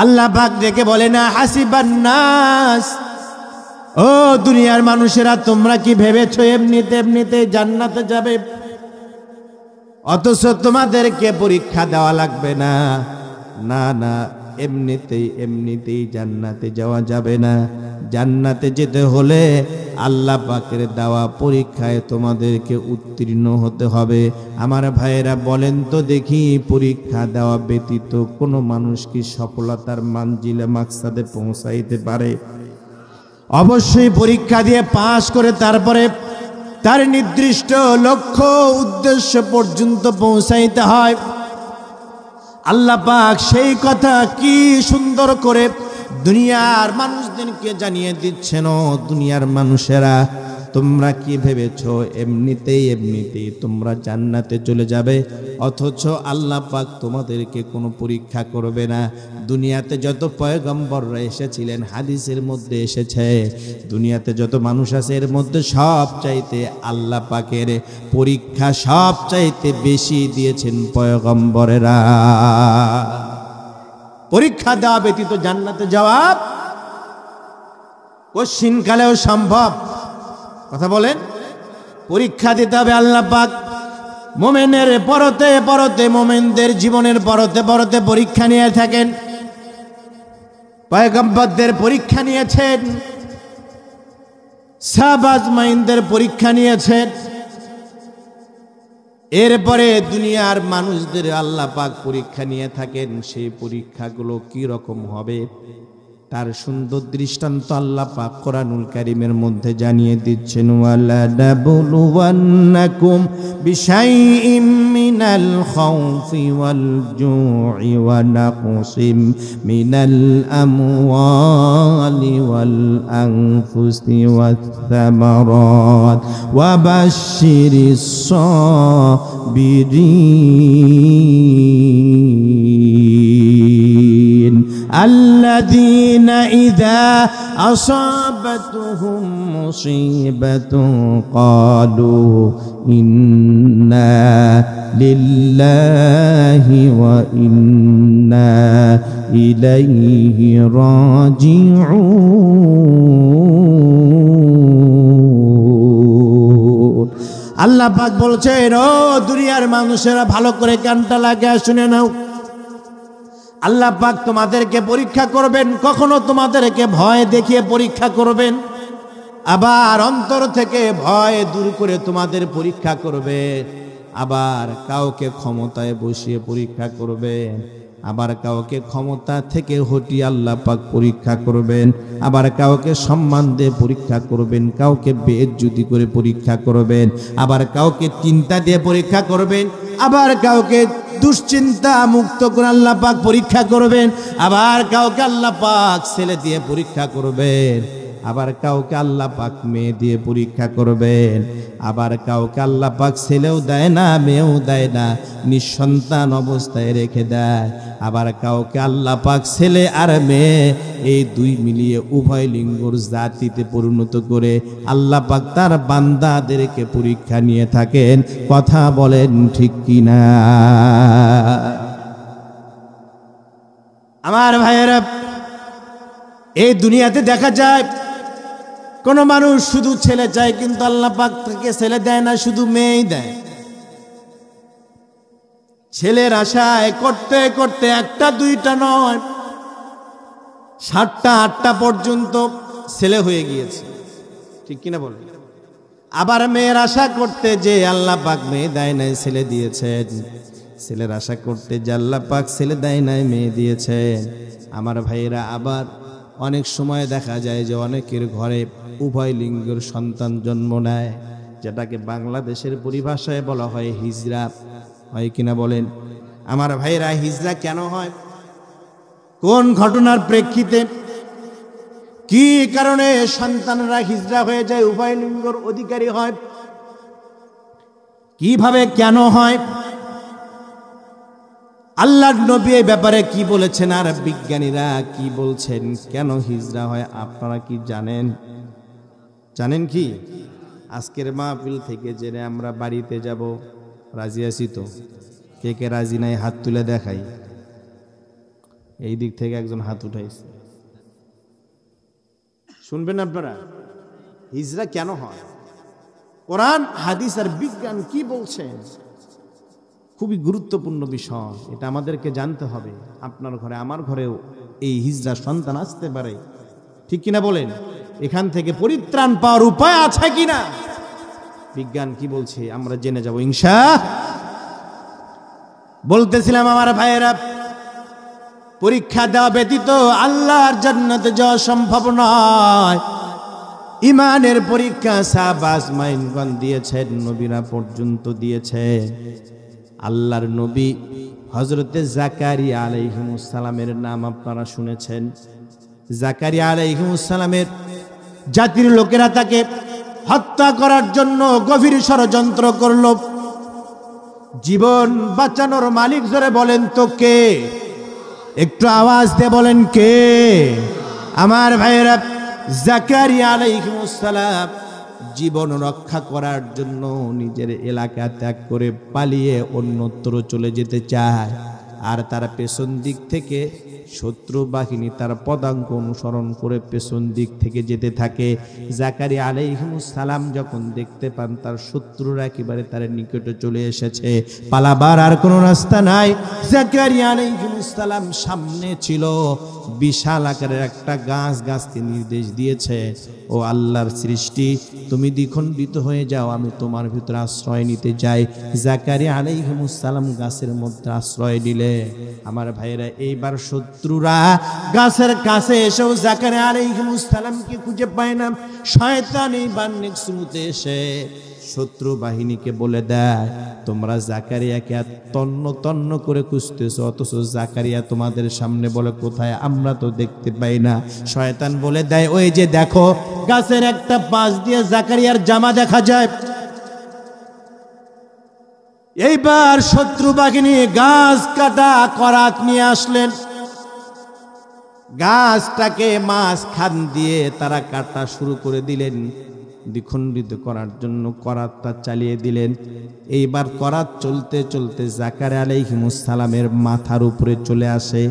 আল্লাহ পাক ডেকে বলে না, হাসিবান নাস, ও দুনিয়ার মানুষেরা, তোমরা কি ভেবেছো এমনিতে জান্নাতে যাবে? অথচ তোমাদেরকে পরীক্ষা দেওয়া লাগবে না। না না, এমনিতেই জান্নাতে যাওয়া যাবে না। জান্নাতে যেতে হলে আল্লাহ পাকের দেওয়া পরীক্ষায় তোমাদেরকে উত্তীর্ণ হতে হবে। আমার ভাইয়েরা বলেন তো দেখি, পরীক্ষা দেওয়া ব্যতীত কোনো মানুষ কি সফলতার মানজিলে মাকসাদে পৌঁছাইতে পারে? অবশ্যই পরীক্ষা দিয়ে পাশ করে তারপরে তার নির্দিষ্ট লক্ষ্য উদ্দেশ্য পর্যন্ত পৌঁছাইতে হয়। আল্লাহ পাক সেই কথা কি সুন্দর করে দুনিয়ার মানুষদেরকে জানিয়ে দিচ্ছেন। দুনিয়ার মানুষেরা, তোমরা কি ভেবেছো এমনিতেই তোমরা জান্নাতে চলে যাবে, অথচ আল্লাহ পাক তোমাদেরকে কোনো পরীক্ষা করবে না। দুনিয়াতে যত পয়গম্বররা এসেছিলেন, হাদিসের মধ্যে এসেছে, দুনিয়াতে যত মানুষ আছে এর মধ্যে সব চাইতে আল্লাহ পাকের পরীক্ষা সব চাইতে বেশি দিয়েছেন পয়গম্বরেরা। পরীক্ষা দেওয়া ব্যতীত জান্নাতে যাওয়া কশিনকালেও সম্ভব? কথা বলেন। পরীক্ষা দিতে হবে। আল্লাহ পাক মুমিনের পরতে পরতে, মুমিনদের জীবনের পরতে পরতে পরীক্ষা নিয়ে থাকেন। পয়গম্বরদের পরীক্ষা নিয়েছেন, সাহাবা আজমাইনদের পরীক্ষা নিয়েছেন, এরপরে দুনিয়ার মানুষদের আল্লাহ পাক পরীক্ষা নিয়ে থাকেন। সেই পরীক্ষাগুলো কি রকম হবে তার সুন্দর দৃষ্টান্ত আল্লাহ পাক কোরআনুল কারীমের মধ্যে জানিয়ে দিচ্ছেন। ওয়ালা নাবলুওয়ান্নাকুম বিশাইইম মিনাল খাউফি ওয়াল জু'i ওয়া নাকসিম মিনাল আমওয়ালি ওয়াল আনফুসি ওয়াস সামারাত ওয়া বাশশিরিস সাবিরিন الذين إذا أصابتهم مصيبة قالوا إنا لله وإنا إليه راجعون। আল্লাহ পাক বলছেন, ও দুনিয়ার মানুষেরা ভালো করে কানটা লাগিয়ে শুনে নাও, আল্লাহ পাক তোমাদেরকে পরীক্ষা করবেন। কখনো তোমাদেরকে ভয় দেখিয়ে পরীক্ষা করবেন, আবার অন্তর থেকে ভয় দূর করে তোমাদের পরীক্ষা করবেন। আবার কাউকে ক্ষমতায় বসিয়ে পরীক্ষা করবেন, আবার কাউকে ক্ষমতা থেকে হটিয়ে আল্লাহ পাক পরীক্ষা করবেন, আবার কাউকে সম্মান দিয়ে পরীক্ষা করবেন, কাউকে বেইজ্জতি করে পরীক্ষা করবেন, আবার কাউকে চিন্তা দিয়ে পরীক্ষা করবেন, আবার কাউকে দুশ্চিন্তা মুক্ত করে আল্লাহ পাক পরীক্ষা করবেন, আবার কাউকে আল্লাহ পাক ছেলে দিয়ে পরীক্ষা করবেন, আবার কাউকে আল্লাহ পাক মেয়ে দিয়ে পরীক্ষা করবেন, আবার কাউকে আল্লাহ পাক ছেলেও দেয় না মেয়েও দেয় না, নিঃসন্তান অবস্থায় রেখে দেয়, আবার কাউকে আল্লাহ পাক ছেলে আর মেয়ে এই দুই মিলিয়ে উভয় লিঙ্গর জাতিতে পরিণত করে আল্লাহ পাক তার বান্দাদেরকে পরীক্ষা নিয়ে থাকেন। কথা বলেন ঠিক কিনা? আমার ভাইয়েরা, এই দুনিয়াতে দেখা যায় কোন মানুষ শুধু ছেলে চায়, কিন্তু আল্লাহ পাক তাকে ছেলে দেয় না, শুধু মেয়েই দেয়। ছেলের আশায় করতে করতে একটা দুইটা নয়, 7টা 8টা পর্যন্ত ছেলে হয়ে গিয়েছে, ঠিক কিনা বলেন? আবার মেয়ের আশা করতে যে আল্লাহ পাক মেয়ে দেয় নাই ছেলে দিয়েছেন, ছেলের আশা করতে যে আল্লাহ পাক ছেলে দেয় নাই মেয়ে দিয়েছেন। আমার ভাইয়েরা, আবার অনেক সময় দেখা যায় যে অনেকের ঘরে উভয় লিঙ্গের সন্তান জন্ম নেয়, যেটাকে বাংলাদেশের পরিভাষায় বলা হয় হিজরা। হয় কিনা বলেন? আমার ভাইয়েরা, হিজরা কেন হয়? কোন ঘটনার প্রেক্ষিতে, কি কারণে সন্তানরা হিজরা হয়ে যায়, উভয় লিঙ্গের অধিকারী হয়, কিভাবে কেন হয়? আল্লাহর নবী এই ব্যাপারে কি বলেছেন আর বিজ্ঞানীরা কি বলছেন, কেন হিজরা হয় আপনারা কি জানেন? জানেন কি? আজকের মাহফিল থেকে জেনে আমরা বাড়িতে যাব। রাজি আছি তো? কে কে রাজি নাই হাত তুলে দেখাই। এই দিক থেকে একজন হাত উঠাইছে, শুনবেন আপনারা। হিজরা কেন হয়, কোরআন হাদিস আর বিজ্ঞান কি বলছেন, খুবই গুরুত্বপূর্ণ বিষয়। এটা আমাদেরকে জানতে হবে। আপনার ঘরে আমার ঘরেও এই হিজরা সন্তান আসতে পারে, ঠিক কিনা বলেন? এখান থেকে পরিত্রাণ পাওয়ার উপায় আছে কিনা, বিজ্ঞান কি বলছে আমরা জেনে যাব ইনশাআল্লাহ। বলতেছিলাম আমার ভাইয়েরা, পরীক্ষা দেওয়া ব্যতীত আল্লাহর জান্নাতে যাওয়া সম্ভব নয়। ইমানের পরীক্ষা সাহাবা আজমাইনগণ দিয়েছেন, নবীরা পর্যন্ত দিয়েছে। আল্লাহর নবী হযরতে জাকারিয়া আলাইহিস সালামের নাম আপনারা শুনেছেন। জাকারিয়া আলাইহিস সালামের জাতির লোকেরা তাকে হত্যা করার জন্য গভীর ষড়যন্ত্র করল। জীবন বাঁচানোর মালিক জোরে বলেন তো কে? একটু আওয়াজ দিয়ে বলেন কে? আমার ভাইয়েরা, জাকারিয়া আলাইহিস সালাম জীবন রক্ষা করার জন্য নিজের এলাকা ত্যাগ করে পালিয়ে অন্যত্র চলে যেতে চায়। আর তার পেছন দিক থেকে শত্রু বাহিনী তার পদাঙ্ক অনুসরণ করে পেছন দিক থেকে যেতে থাকে। জাকারিয়া আলাইহিস সালাম যখন দেখতে পান তার শত্রুরা একেবারে তার নিকটে চলে এসেছে, পালাবার আর কোনো রাস্তা নাই, জাকারিয়া আলাইহিস সালাম সামনে ছিল বিশাল আকারের একটা গাছকে নির্দেশ দিয়েছে, ও আল্লাহর সৃষ্টি, তুমি দ্বিখণ্ডিত হয়ে যাও, আমি তোমার ভিতরে আশ্রয় নিতে যাই। জাকারিয়া আলাইহিস সালাম গাছের মধ্যে আশ্রয় নিলে আমার ভাইরা, এইবার শত্রুরা গাছের কাছে এসেও জাকারিয়া আলাইহিস সালামকে খুঁজে পায় না। শয়তান এইবার নেক্সট মুহূর্তে এসে শত্রু বাহিনীকে বলে দেয়, তোমরা জাকারিয়াকে তন্ন তন্ন করে খুঁজতেছো, অথচ জাকারিয়া তোমাদের সামনে বলে কোথায়, আমরা তো দেখতে পাই না। শয়তান বলে দেয়, ওই যে দেখো গাছের একটা পাশ দিয়ে জাকারিয়ার জামা দেখা যায়। এইবার শত্রু বাহিনী গাছ কাটা করাত নিয়ে আসলেন। গাছটাকে মাঝখান দিয়ে তারা কাটা শুরু করে দিলেন, দ্বিখণ্ডিত করার জন্য করাতটা চালিয়ে দিলেন। এইবার করাত চলতে চলতে জাকারিয়া আলাইহিস সালামের মাথার উপরে চলে আসে।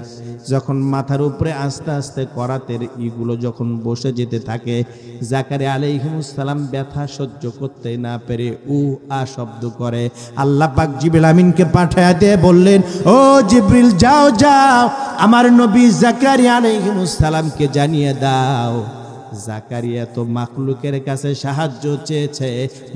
যখন মাথার উপরে আস্তে আস্তে করাতের ইগুলো যখন বসে যেতে থাকে, জাকারিয়া আলাইহিস সালাম ব্যথা সহ্য করতে না পেরে আ শব্দ করে। আল্লাহ পাক জিবরিল আমিনকে পাঠায় দিয়ে বললেন, ও জিবরিল, যাও যাও আমার নবী জাকারিয়া আলাইহিস সালামকে জানিয়ে দাও, জাকারিয়া তো মাখলুকের কাছে সাহায্য চেয়েছে,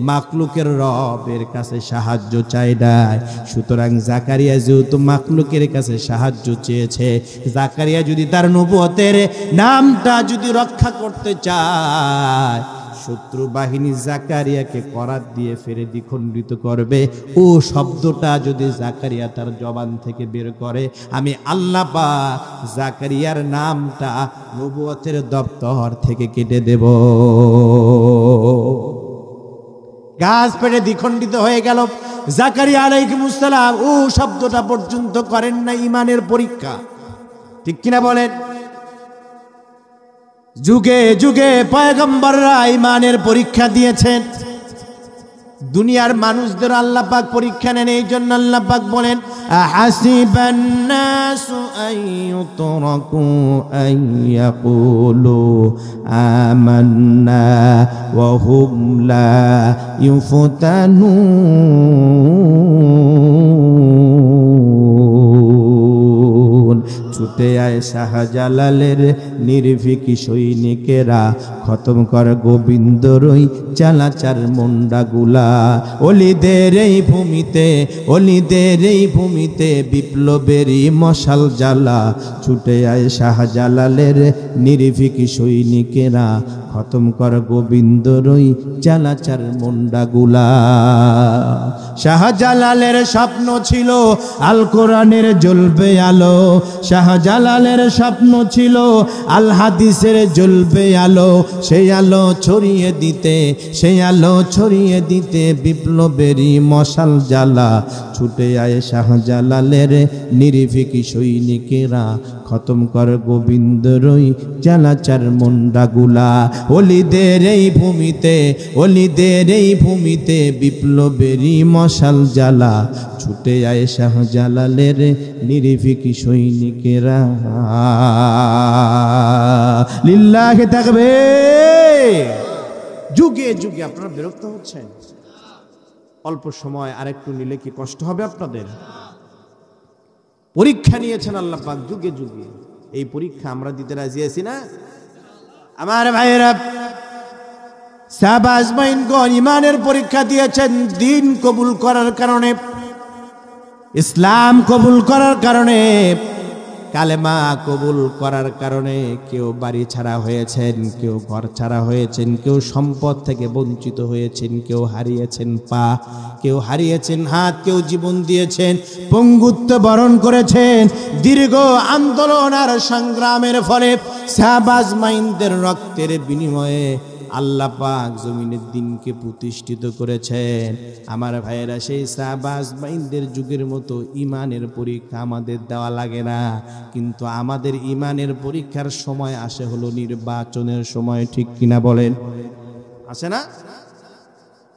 মাখলুকের রবের কাছে সাহায্য চাই নাই। সুতরাং জাকারিয়া যেহেতু মাখলুকের কাছে সাহায্য চেয়েছে, জাকারিয়া যদি তার নবুয়তের নামটা যদি রক্ষা করতে চায়, শত্রু বাহিনী জাকারিয়াকে করাত দিয়ে ফেরে দ্বিখণ্ডিত করবে। ও শব্দটা যদি জাকারিয়া তার জবান থেকে বের করে, আমি আল্লাহ পাক জাকারিয়ার নামটা নবুয়তের দপ্তর থেকে কেটে দেব। গাছ পেটে দ্বিখণ্ডিত হয়ে গেল। জাকারিয়া আলাইহিস সালাম ও শব্দটা পর্যন্ত করেন না ঈমানের পরীক্ষা, ঠিক কিনা বলেন? যুগে যুগে পয়গম্বররা ঈমানের পরীক্ষা দিয়েছেন। দুনিয়ার মানুষদের আল্লাহ পাক পরীক্ষা নেন। এই জন্য আল্লাহ পাক বলেন, আহাসিবান নাসু আইয়ুতরাকু আইয়াকুলু আমান্না ওয়া হুম লা ইউফতানুন। ছুটে আয় শাহজালালের নির্ভীকি সৈনিকেরা, খতম কর গোবিন্দরই চালাচার মুন্ডাগুলা। অলিদের এই ভূমিতে, অলিদের এই ভূমিতে বিপ্লবেরই মশাল জ্বালা। ছুটে আয় শাহজালালের নির্ভীকি সৈনিকেরা, খতম কর গোবিন্দরই চালাচার মুন্ডাগুলা। শাহজালালের স্বপ্ন ছিল আল কোরআনের জ্বলবে আলো, শাহজালালের স্বপ্ন ছিল আল হাদিসের জ্বলবে আলো। সেই আলো ছড়িয়ে দিতে, সেই আলো ছড়িয়ে দিতে বিপ্লবেরই মশাল জ্বালা। ছুটে আয় শাহজালালের নির্ভীকি সৈনিকেরা, খতম কর গোবিন্দরই চালাচার মুন্ডাগুলা। অলিদের এই ভূমিতে, অলিদের এই ভূমিতে বিপ্লবেরই মশাল জ্বালা। ছুটে আয় শাহজালালের নির্ভীকি সৈনিকেরা। লিল্লাহি তাকবীর। যুগে যুগে আপনারা বিরক্ত হচ্ছেন? অল্প সময় আরেকটু নিলে কি কষ্ট হবে আপনাদের? পরীক্ষা নিয়েছেন আল্লাহ পাক যুগে যুগে। এই পরীক্ষা আমরা দিতে রাজি আছি না? আমার ভাইয়েরা, সাহাবা আজমাইনগণ ঈমানের পরীক্ষা দিয়েছেন দিন কবুল করার কারণে, ইসলাম কবুল করার কারণে, কালেমা কবুল করার কারণে। কেউ বাড়ি ছাড়া হয়েছেন, কেউ ঘর ছাড়া হয়েছেন, কেউ সম্পদ থেকে বঞ্চিত হয়েছেন, কেউ হারিয়েছেন পা, কেউ হারিয়েছেন হাত, কেউ জীবন দিয়েছেন, পঙ্গুত্ব বরণ করেছেন। দীর্ঘ আন্দোলন আর সংগ্রামের ফলে সাহাবা আজমাইনদের রক্তের বিনিময়ে আল্লাহ পাক জমিনের দিনকে প্রতিষ্ঠিত করেছেন। আমার ভাইয়েরা, সেই সাহাবা আজমাইনদের যুগের মতো ইমানের পরীক্ষা আমাদের দেওয়া লাগে না, কিন্তু আমাদের ইমানের পরীক্ষার সময় আসে হলো নির্বাচনের সময়, ঠিক কিনা বলেন? আসে না?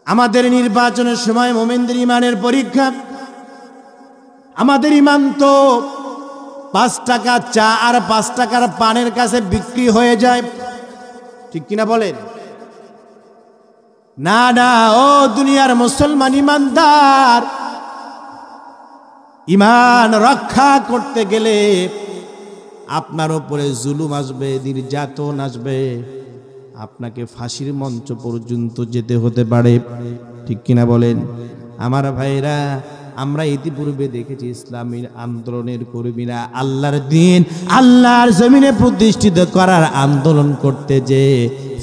আমাদের নির্বাচনের সময় মুমিনদের ইমানের পরীক্ষা। আমাদের ইমান তো 5 টাকা চা আর 5 টাকার পানের কাছে বিক্রি হয়ে যায়, ঠিক কিনা বলেন? না না, ও দুনিয়ার মুসলমান ইমানদার, ইমান রক্ষা করতে গেলে আপনার উপরে জুলুম আসবে, নির্যাতন আসবে, আপনাকে ফাঁসির মঞ্চ পর্যন্ত যেতে হতে পারে, ঠিক কিনা বলেন? আমার ভাইরা, আমরা ইতিপূর্বে দেখেছি ইসলামী আন্দোলনের কর্মীরা আল্লাহর দ্বীন আল্লাহর জমিনে প্রতিষ্ঠিত করার আন্দোলন করতে যে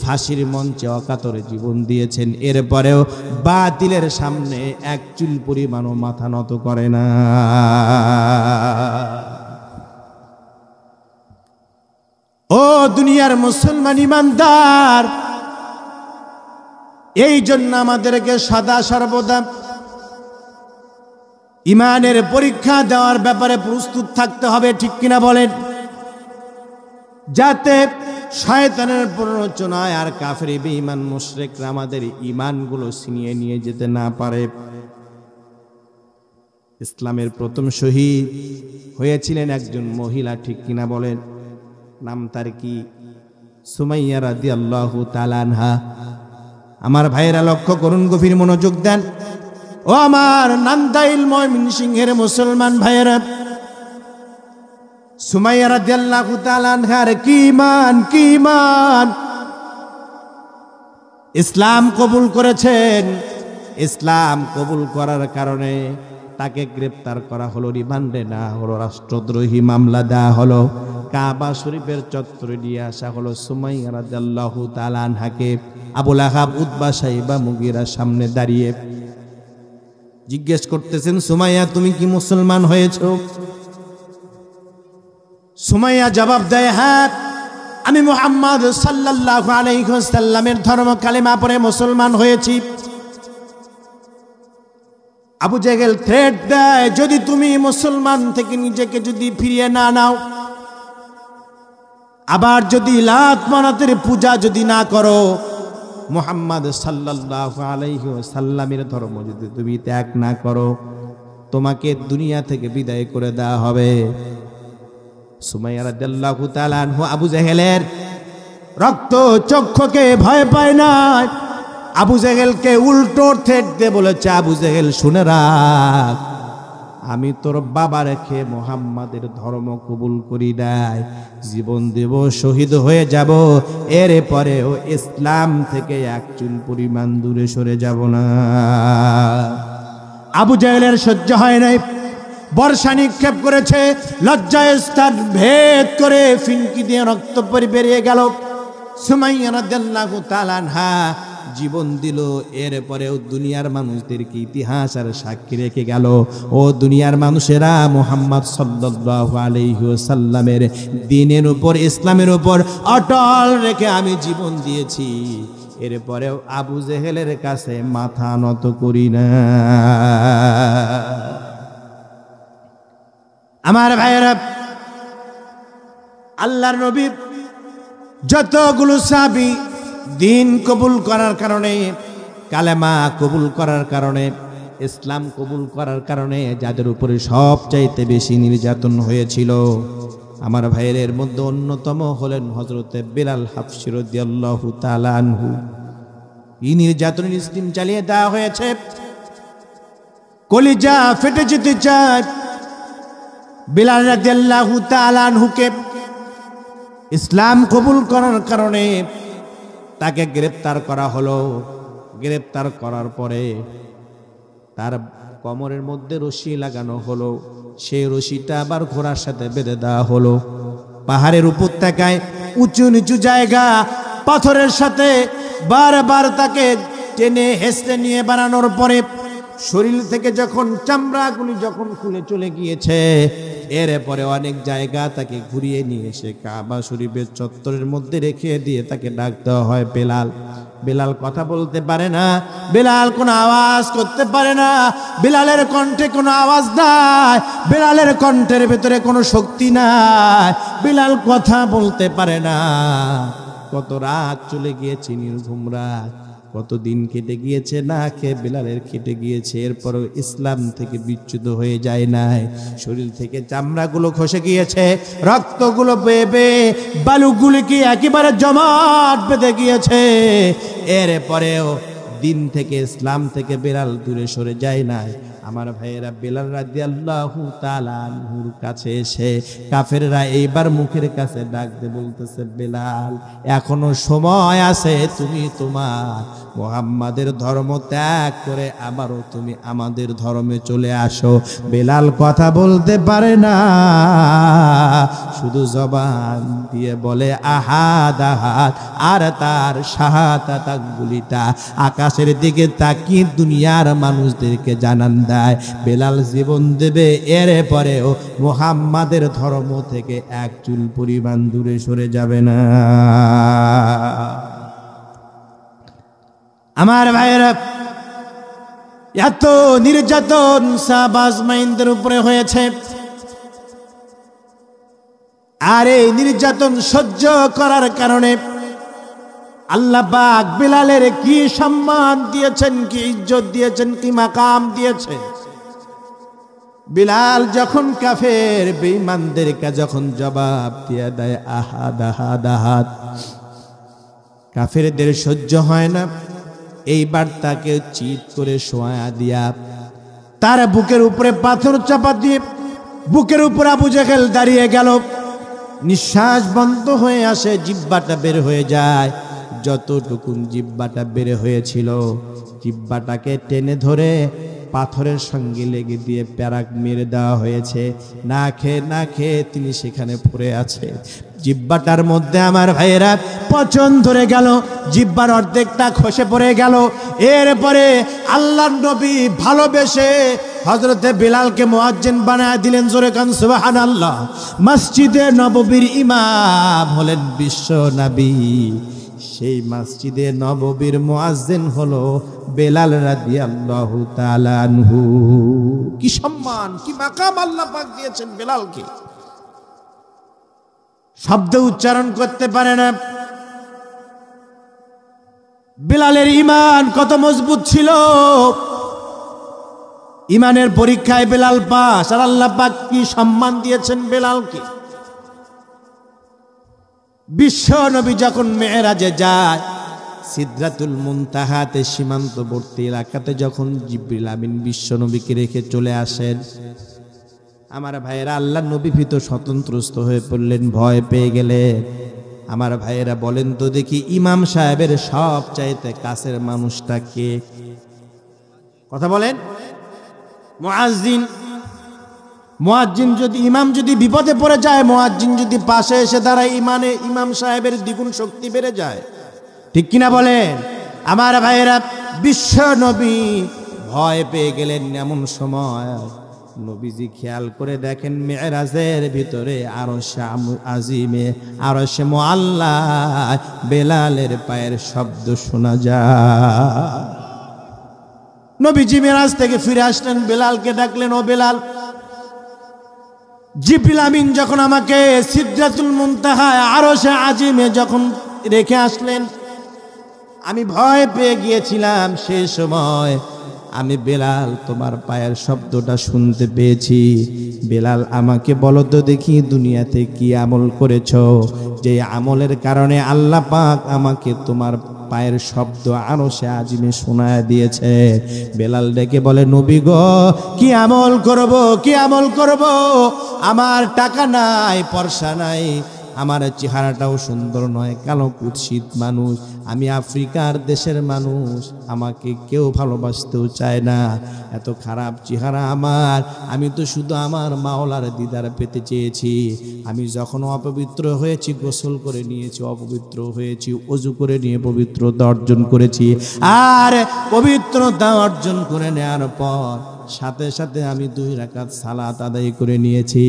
ফাঁসির মঞ্চে অকাতরে জীবন দিয়েছেন, এরপরেও বাতিলের সামনে এক চুল পরিমাণও মাথা নত করে না। ও দুনিয়ার মুসলমান ইমানদার, এই জন্য আমাদেরকে সদা সর্বদা ইমানের পরীক্ষা দেওয়ার ব্যাপারে প্রস্তুত থাকতে হবে, ঠিক কিনা বলেন? যাতে শয়তানের প্ররোচনায় আর কাফের বেঈমান মুশরিকরা আমাদের ইমানগুলো ছিনিয়ে নিয়ে যেতে না পারে। ইসলামের প্রথম শহীদ হয়েছিলেন একজন মহিলা, ঠিক কিনা বলেন? নাম তার কি? সুমাইয়া রাদিয়াল্লাহু তাআলা আনহা। আমার ভাইয়েরা লক্ষ্য করুন, গভীর মনোযোগ দেন। ও আমার নান্দাইল ময়মনসিংহের মুসলমান ভাইয়েরা, সুমাইয়া রাদিয়াল্লাহু তাআলা আনহার কি ঈমান, কি ঈমান! ইসলাম কবুল করেছেন। ইসলাম কবুল করার কারণে তাকে গ্রেফতার করা হলো, রিমান্ডে না হলো, রাষ্ট্রদ্রোহী মামলা দেওয়া হলো, কাবা শরীফের চত্বরে নিয়ে আসা হলো সুমাইয়া রাদিয়াল্লাহু তাআলা আনহাকে। আবুল আহাব, উতবা, সাইবা, মুগীরা সামনে দাঁড়িয়ে জিজ্ঞেস করতেছেন, সুমাইয়া তুমি কি মুসলমান হয়েছো? সুমাইয়া জবাব দেয়, হ্যাঁ, আমি মুহাম্মদ সাল্লাল্লাহু আলাইহি ওয়াসাল্লামের ধর্ম কালেমা পড়ে মুসলমান হয়েছি। আবু জেহেল থ্রেট দেয়, যদি তুমি মুসলমান থেকে নিজেকে যদি ফিরিয়ে না নাও, আবার যদি লাত মানাতের পূজা যদি না করো, মুহাম্মদ সাল্লাল্লাহু আলাইহি ওয়াসাল্লামের ধর্ম যদি তুমি ত্যাগ না করো, তোমাকে দুনিয়া থেকে বিদায় করে দেওয়া হবে। সুমাইয়া রাদিয়াল্লাহু তাআলা আনহু আবু জেহেলের রক্ত চক্ষুকে ভয় পায় না, আবু জেহেলকে উল্টো থ্রেট দিয়ে বলেছে, আবু জেহেল শুনে রাখ, আমি তোর বাবা রেখে মুহাম্মাদের ধর্ম কবুল করি নাই, জীবন দেব, শহীদ হয়ে যাব, এর পরেও ইসলাম থেকে এক চুল পরিমাণ দূরে সরে যাব না। আবু জেহেলের সহ্য হয় নাই, বর্ষা নিক্ষেপ করেছে, লজ্জায় স্থান ভেদ করে ফিনকি দিয়ে রক্ত বেরিয়ে গেল। সুমাইয়া রাদিয়াল্লাহু তাআলা আনহা জীবন দিল, এরপরেও দুনিয়ার মানুষদেরকে ইতিহাস আর সাক্ষী রেখে গেল, ও দুনিয়ার মানুষেরা, মুহাম্মদ সাল্লাল্লাহু আলাইহি ওয়াসাল্লামের দ্বীনের উপর, ইসলামের উপর অটল রেখে আমি জীবন দিয়েছি, এরপরেও আবু জেহেলের কাছে মাথা নত করি না। আমার ভাইয়েরা, আল্লাহর নবী যতগুলো সাহাবী দিন কবুল করার কারণে, কালেমা কবুল করার কারণে, ইসলাম কবুল করার কারণে যাদের উপরে সবচাইতে বেশি নির্যাতন হয়েছিল, আমার ভাইয়ের মধ্যে অন্যতম হলেন হযরতে বিলাল হাবশী রাদিয়াল্লাহু তাআলা আনহু। এই নির্যাতনের স্টিম চালিয়ে দেওয়া হয়েছে, কলিজা ফেটে যেতে চায়। বিলাল রাদিয়াল্লাহু তাআলা আনহুকে ইসলাম কবুল করার কারণে তাকে গ্রেফতার করা হলো। গ্রেফতার করার পরে তার কোমরের মধ্যে রশি লাগানো হলো, সেই রশিটা আবার ঘোড়ার সাথে বেঁধে দেওয়া হলো। পাহাড়ের উপত্যকায় উঁচু নিচু জায়গা, পাথরের সাথে বারবার তাকে টেনে হেসড়ে নিয়ে বানানোর পরে শরীর থেকে যখন চামড়াগুলি যখন খুলে চলে গিয়েছে, এরপরে অনেক জায়গা তাকে ঘুরিয়ে নিয়ে এসে কাবা শরীফের চত্বরের মধ্যে রেখে দিয়ে তাকে ডাক দেওয়া হয় বেলাল। বেলাল কথা বলতে পারে না, বেলাল কোনো আওয়াজ করতে পারে না, বেলালের কণ্ঠে কোনো আওয়াজ নাই, বেলালের কণ্ঠের ভেতরে কোনো শক্তি নাই, বেলাল কথা বলতে পারে না। কত রাত চলে গিয়েছে, নির্ঘুম রাত, কত দিন কেটে গিয়েছে, না খেয়ে বেলালের কেটে গিয়েছে, এরপরও ইসলাম থেকে বিচ্যুত হয়ে যায় নাই। শরীর থেকে চামড়াগুলো খসে গিয়েছে, রক্তগুলো বেয়ে বেয়ে বালুগুলিকে একেবারে জমাট বেঁধে গিয়েছে। এরপরেও দিন থেকে, ইসলাম থেকে বেলাল দূরে সরে যায় নাই। আমার ভাইয়েরা, বেলাল রাদিয়াল্লাহু তাআলা আনহুর কাছে এসে কাফেররা এইবার মুখের কাছে ডাক দিয়ে বলতেছে, বেলাল এখনো সময় আছে, তুমি তোমার মুহাম্মাদের ধর্ম ত্যাগ করে আবারও তুমি আমাদের ধর্মে চলে আসো। বেলাল কথা বলতে পারে না, শুধু জবান দিয়ে বলে আহাদ আহাদ, আর তার শাহাদাত আঙ্গুলিটা আকাশের দিকে তাকিয়ে দুনিয়ার মানুষদেরকে জানান দেয় বেলাল জীবন দেবে, এর পরেও মুহাম্মাদের ধর্ম থেকে এক চুল পরিমাণ দূরে সরে যাবে না। আমার ভাইয়েরা, এত নির্যাতন সাহাবা আজমাইনদের উপরে হয়েছে, আর এই নির্যাতন সহ্য করার কারণে আল্লাহ পাক বেলালের কি সম্মান দিয়েছেন, কি ইজ্জত দিয়েছেন, কি মাকাম দিয়েছেন। বেলাল যখন কাফের বেঈমানদেরকে যখন জবাব দিয়ে দেয় আহাদ আহাদ আহাদ, কাফেরদের সহ্য হয় না। এইবার তাকে চিৎ করে শোয়া দিয়া তার বুকের উপরে পাথর চাপা দিয়ে বুকের উপর আবু জেহেল দাঁড়িয়ে গেল। নিঃশ্বাস বন্ধ হয়ে আসে, জিহ্বাটা বের হয়ে যায়। যতটুকুন জিহ্বাটা বের হয়েছিল, জিহ্বাটাকে টেনে ধরে পাথরের সঙ্গে লেগে দিয়ে প্যারাক মেরে দেওয়া হয়েছে। না খেয়ে তিনি সেখানে পড়ে আছে। জিহ্বাটার মধ্যে আমার ভাইয়েরা পচন ধরে গেল, জিহ্বার অর্ধেকটা খসে পড়ে গেল। এরপরে আল্লাহর নবী ভালোবেসে হযরতে বেলালকে মুয়াজ্জিন বানায় দিলেন। জোরে কান সুবহানাল্লাহ। মসজিদে নববীর ইমাম হলেন বিশ্ব নবী। সেই মসজিদে নববীর মুয়াজ্জিন হলো বেলাল রাদিয়াল্লাহু তাআলা আনহু। কি সম্মান, কি মাকাম আল্লাহ পাক দিয়েছেন বেলালকে। শব্দ উচ্চারণ করতে পারে না। বেলালের ঈমান কত মজবুত ছিল। ঈমানের পরীক্ষায় বেলাল পাস, আর আল্লাহ পাক কি সম্মান দিয়েছেন বেলালকে। বিশ্ব নবী যখন মেরাজে যায়, সিদরাতুল মুনতাহাতে সীমান্তবর্তী এলাকাতে যখন জিবরিল আমিন বিশ্ব নবীকে রেখে চলে আসেন, আমার ভাইয়েরা আল্লাহ নবী ভীত স্বতন্ত্রস্ত হয়ে পড়লেন, ভয় পেয়ে গেলেন। আমার ভাইয়েরা বলেন তো দেখি, ইমাম সাহেবের সব চাইতে কাছের মানুষটা কে? কথা বলেন। মুয়াজ্জিন। মুয়াজ্জিন যদি, ইমাম যদি বিপদে পড়ে যায়, মুয়াজ্জিন যদি পাশে এসে দাঁড়ায়, ইমাম সাহেবের দ্বিগুণ শক্তি বেড়ে যায়। ঠিক কিনা বলেন? আমার ভাইয়েরা, বিশ্ব নবী ভয় পেয়ে গেলেন। এমন সময় নবীজি খেয়াল করে দেখেন মেরাজের ভিতরে আরশে আজিমে, আরশে মুআল্লা বেলালের পায়ের শব্দ শোনা যায়। নবীজি মেরাজ থেকে ফিরে আসলেন, বেলালকে ডাকলেন, ও বেলাল, জিবরিল আমিন যখন আমাকে সিদরাতুল মুনতাহায় আরশে আজিমে যখন রেখে আসলেন, আমি ভয় পেয়ে গিয়েছিলাম। সেই সময় আমি বেলাল তোমার পায়ের শব্দটা শুনতে পেয়েছি। বেলাল, আমাকে বলো তো দেখি, দুনিয়াতে কি আমল করেছো যে আমলের কারণে আল্লাহ পাক আমাকে তোমার পায়ের শব্দ আরশে আজিমে শোনায় দিয়েছে। বেলাল ডেকে বলে, নবী গো, কি আমল করব, কি আমল করব? আমার টাকা নাই, পয়সা নাই, আমার চেহারাটাও সুন্দর নয়, কালো কুৎসিত মানুষ, আমি আফ্রিকার দেশের মানুষ, আমাকে কেউ ভালোবাসতেও চায় না, এত খারাপ চেহারা আমার। আমি তো শুধু আমার মাওলার দিদার পেতে চেয়েছি। আমি যখন অপবিত্র হয়েছি, গোসল করে নিয়েছি, অপবিত্র হয়েছি, ওযু করে নিয়ে পবিত্রতা অর্জন করেছি। আর পবিত্রতা অর্জন করে নেওয়ার পর সাথে সাথে আমি 2 রাকাত সালাত আদায় করে নিয়েছি।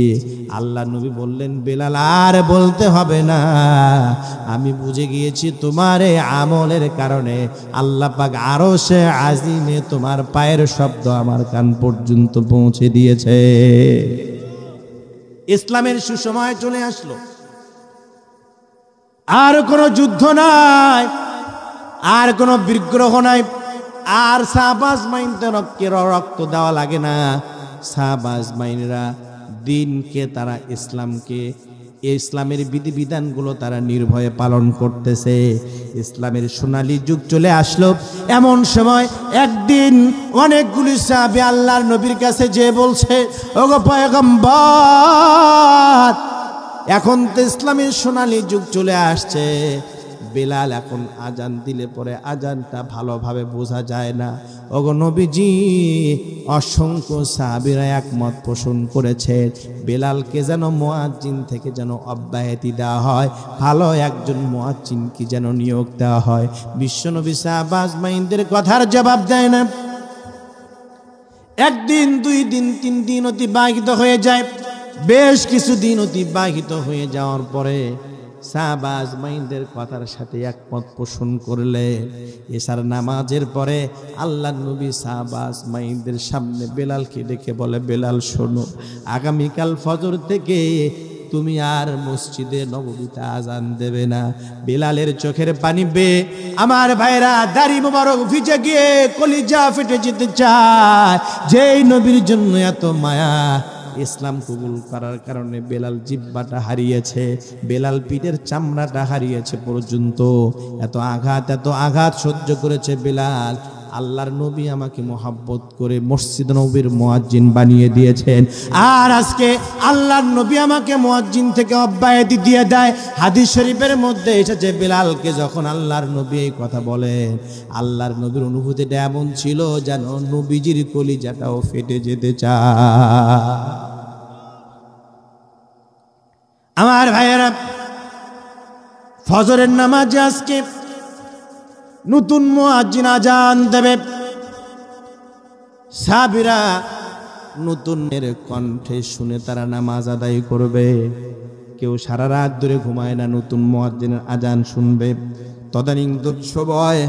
আল্লাহ নবী বললেন, বেলাল আর বলতে হবে না, আমি বুঝে গিয়েছি তোমার এই আমলের কারণে আল্লাহ পাক আরশে আজিমে তোমার পায়ের শব্দ আমার কান পর্যন্ত পৌঁছে দিয়েছে। ইসলামের সুসময় চলে আসলো, আর কোনো যুদ্ধ নাই, আর কোনো বিগ্রহ নাই, আর শাহবাজ মাইনদের রক্ত দেওয়া লাগে না। শাহবাজ মাইনরা দিনকে তারা ইসলামের বিধিবিধানগুলো তারা নির্ভয়ে পালন করতেছে। ইসলামের সোনালী যুগ চলে আসলো। এমন সময় একদিন অনেকগুলি সাহাবী আল্লাহর নবীর কাছে যে বলছে, ওগো পয়গম্বর, এখন তো ইসলামের সোনালী যুগ চলে আসছে, বেলাল এখন আজান দিলে পরে আজানটা ভালোভাবে বোঝা যায় না। ওগো নবীজি, অসংখ্য সাহাবীরা একমত পোষণ করেছে বেলালকে যেন মুয়াজ্জিন থেকে যেন অব্যাহতি দেওয়া হয়, ভালো একজন মুয়াজ্জিন কি যেন নিয়োগ দেওয়া হয়। বিশ্বনবী শাহবাজ মাইনদের কথার জবাব দেয় না। একদিন, 2 দিন, 3 দিন অতিবাহিত হয়ে যায়। বেশ কিছু দিন অতিবাহিত হয়ে যাওয়ার পরে শাহবাজ মাইনদের কথার সাথে একমত পোষণ করলে এশার নামাজের পরে আল্লাহর নবী শাহবাজ মাইনদের সামনে বেলালকে ডেকে বলে, বেলাল শোনো, আগামীকাল ফজর থেকে তুমি আর মসজিদে নববীতে আজান দেবে না। বেলালের চোখের পানি বেয়ে আমার ভাইরা দাড়ি মোবারক ভিজে গিয়ে কলিজা ফেটে যেতে চায়। যেই নবীর জন্য এত মায়া, ইসলাম কবুল করার কারণে বেলাল জিহ্বাটা হারিয়েছে, বেলাল পিঠের চামড়াটা হারিয়েছে পর্যন্ত এত আঘাত সহ্য করেছে বেলাল। আল্লাহর নবী আমাকে মোহাব্বত করে মসজিদ নবীর মুয়াজ্জিন বানিয়ে দিয়েছেন, আর আজকে আল্লাহর নবী আমাকে মুয়াজ্জিন থেকে অব্যাহতি দিয়ে দেয়। হাদিস শরীফের মধ্যে এসেছে, বেলালকে যখন আল্লাহর নবী এই কথা বলেন, আল্লাহর নবীর অনুভূতিটা এমন ছিল যেন নবীজির কলিজাটাও ফেটে যেতে চায়। আমার ভাইয়েরা, ফজরের নামাজে আজকে নতুন মুয়াজ্জিন আজান দেবে। সাহাবীরা নতুনের কণ্ঠে শুনে তারা নামাজ আদায় করবে। কেউ সারা রাত ধরে ঘুমায় না, নতুন মুয়াজ্জিনের আজান শুনবে। তদানীন্তন সময়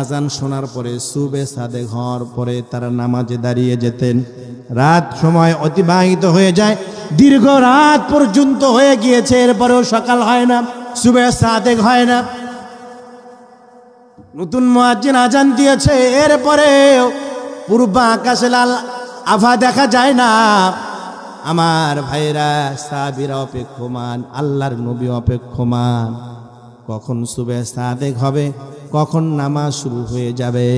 আজান শোনার পরে সুবে সাদেক হওয়ার পরে তারা নামাজে দাঁড়িয়ে যেতেন। রাত সময় অতিবাহিত হয়ে যায়, দীর্ঘ রাত পর্যন্ত হয়ে গিয়েছে, এরপরেও সকাল হয় না, সুবে সাদেক হয় না। নতুন মুয়াজ্জিন আজান দিয়েছে, এরপরে পূর্ব আকাশে লাল আভা দেখা যায় না। আমার ভাইরা, সাহাবীরা অপেক্ষমান, আল্লাহর নবী অপেক্ষমান, কখন সুবে সাদেক হবে, কখন নামাজ শুরু হয়ে যাবে।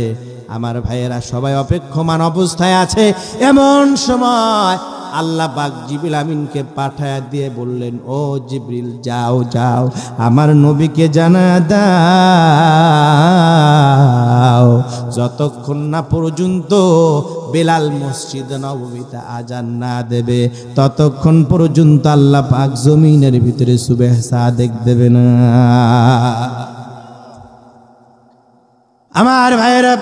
আমার ভাইয়েরা সবাই অপেক্ষমান অবস্থায় আছে। এমন সময় আল্লাহ পাক জিবরিল আমিনকে পাঠায় দিয়ে বললেন, ও জিবরিল, যাও যাও আমার নবীকে জানা দাও, যতক্ষণ না পর্যন্ত বেলাল মসজিদ নববীতে আজান না দেবে ততক্ষণ পর্যন্ত আল্লাহ পাক জমিনের ভিতরে সুবহ সাদেক দেবে না। আমার ভাইয়েরা,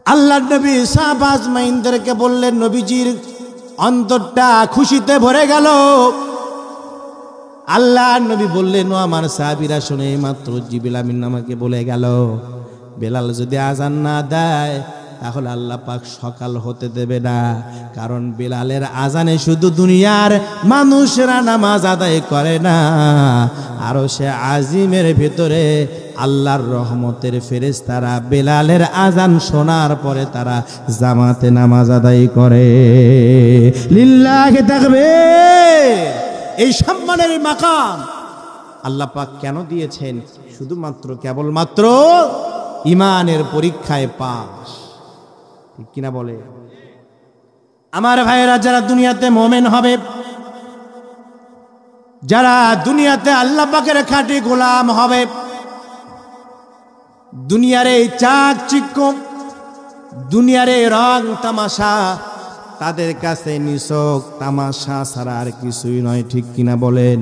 আল্লাহর নবী শাহবাজ মাইনদেরকে বললেন, নবীজির অন্তরটা খুশিতে ভরে গেল। আল্লাহর নবী বললেন, ও আমার সাহাবীরা শুনে, মাত্র জিবরিল আমিন আমাকে বলে গেল, বেলাল যদি আজান না দেয় তাহলে আল্লাহ পাক সকাল হতে দেবে না। কারণ বেলালের আজানে শুধু দুনিয়ার মানুষেরা নামাজ আদায় করে না, আরো সে আজিমের ভিতরে আল্লাহর রহমতের ফেরেশতারা বেলালের আজান শোনার পরে তারা জামাতে নামাজ আদায় করে। লিল্লাহি তাকবীর। এই সম্মানের মাকাম আল্লাহ পাক কেন দিয়েছেন? শুধুমাত্র কেবলমাত্র ইমানের পরীক্ষায় পাস, ঠিক কিনা বলে? আমার ভাইয়েরা, যারা দুনিয়াতে মুমিন হবে, যারা দুনিয়াতে আল্লাহ পাকের খাঁটি গোলাম হবে, দুনিয়ার এই চাকচিক্য, দুনিয়ার এই রং তামাশা তাদের কাছে নিছক তামাশা ছাড়া আর কিছুই নয়, ঠিক কিনা বলেন?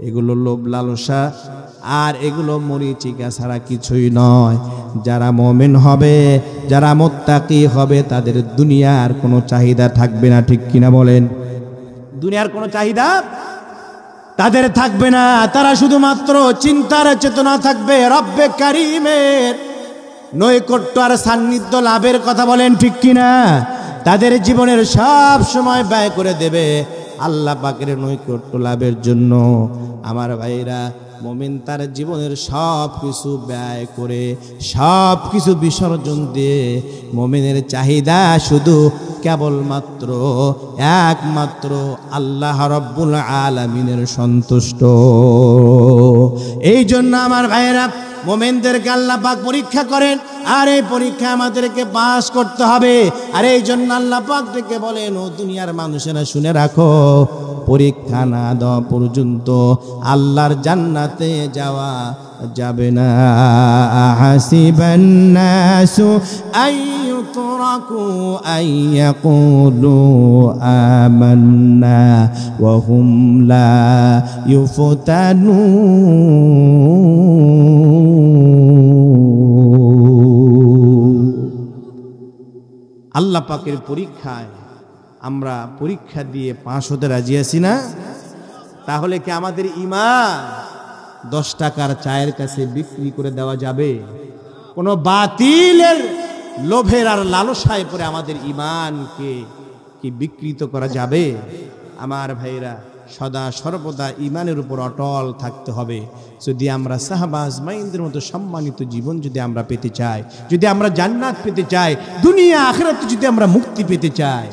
এগুলো লোভ লালসা আর এগুলো মরিচিকা ছাড়া কিছুই নয়। যারা মুমিন হবে, যারা মুত্তাকি হবে, তাদের দুনিয়ার কোনো চাহিদা থাকবে না, ঠিক কিনা বলেন? দুনিয়ার কোনো চাহিদা তাদের থাকবে না। তারা শুধুমাত্র চিন্তার চেতনা থাকবে রব্বে কারীমের নৈকট্য আর সান্নিধ্য লাভের কথা, বলেন ঠিক কিনা? তাদের জীবনের সব সময় ব্যয় করে দেবে আল্লাহ পাকের নৈকট্য লাভের জন্য। আমার ভাইরা, মুমিন তার জীবনের সব কিছু ব্যয় করে, সব কিছু বিসর্জন দিয়ে মুমিনের চাহিদা শুধু কেবলমাত্র একমাত্র আল্লাহ রব্বুল আলামিনের সন্তুষ্ট। এই জন্য আমার ভাইরা, মুমিনদেরকে আল্লাহ পাক পরীক্ষা করেন, আর এই পরীক্ষা আমাদেরকে পাস করতে হবে। আর এই জন্য আল্লাহ পাক থেকে বলেন, ও দুনিয়ার মানুষেরা শুনে রাখো, পরীক্ষা না দেওয়া পর্যন্ত আল্লাহর জান্নাতে যাওয়া যাবে না। হাসিবান নাসু আইয়ুতরাকু আইয়াকুলু আমান্না ওয়া হুম লা ইউফতানুন। আল্লাহ পাকের পরীক্ষায় আমরা পরীক্ষা দিয়ে পাশ হতে রাজি আছি না? তাহলে কি আমাদের ঈমান 10 টাকার চায়ের কাছে বিক্রি করে দেওয়া যাবে? কোনো বাতিলের লোভের আর লালসায় পড়ে আমাদের ঈমানকে কি বিকৃত করা যাবে? আমার ভাইরা, সদা সর্বদা ঈমানের উপর অটল থাকতে হবে। যদি আমরা সাহাবা আজমাইনদের মতো সম্মানিত জীবন যদি আমরা পেতে চাই, যদি আমরা জান্নাত পেতে চাই, দুনিয়া আখিরাতে যদি আমরা মুক্তি পেতে চাই,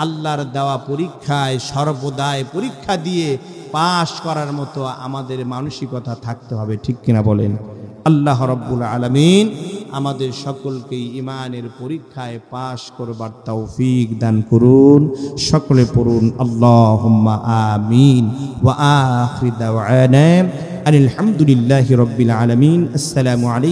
আল্লাহর দেওয়া পরীক্ষায় সর্বদাই পরীক্ষা দিয়ে পাশ করার মতো আমাদের মানসিকতা থাকতে হবে, ঠিক কিনা বলেন? আল্লাহ রাব্বুল আলামিন আমাদের সকলকে ঈমানের পরীক্ষায় পাশ করবার তৌফিক দান করুন। সকলে পড়ুন আল্লাহুম্মা আমিন। ওয়া আখিরু দাওয়ানা আলহামদুলিল্লাহি রাব্বিল আলামিন। আসসালামু আলাইকুম।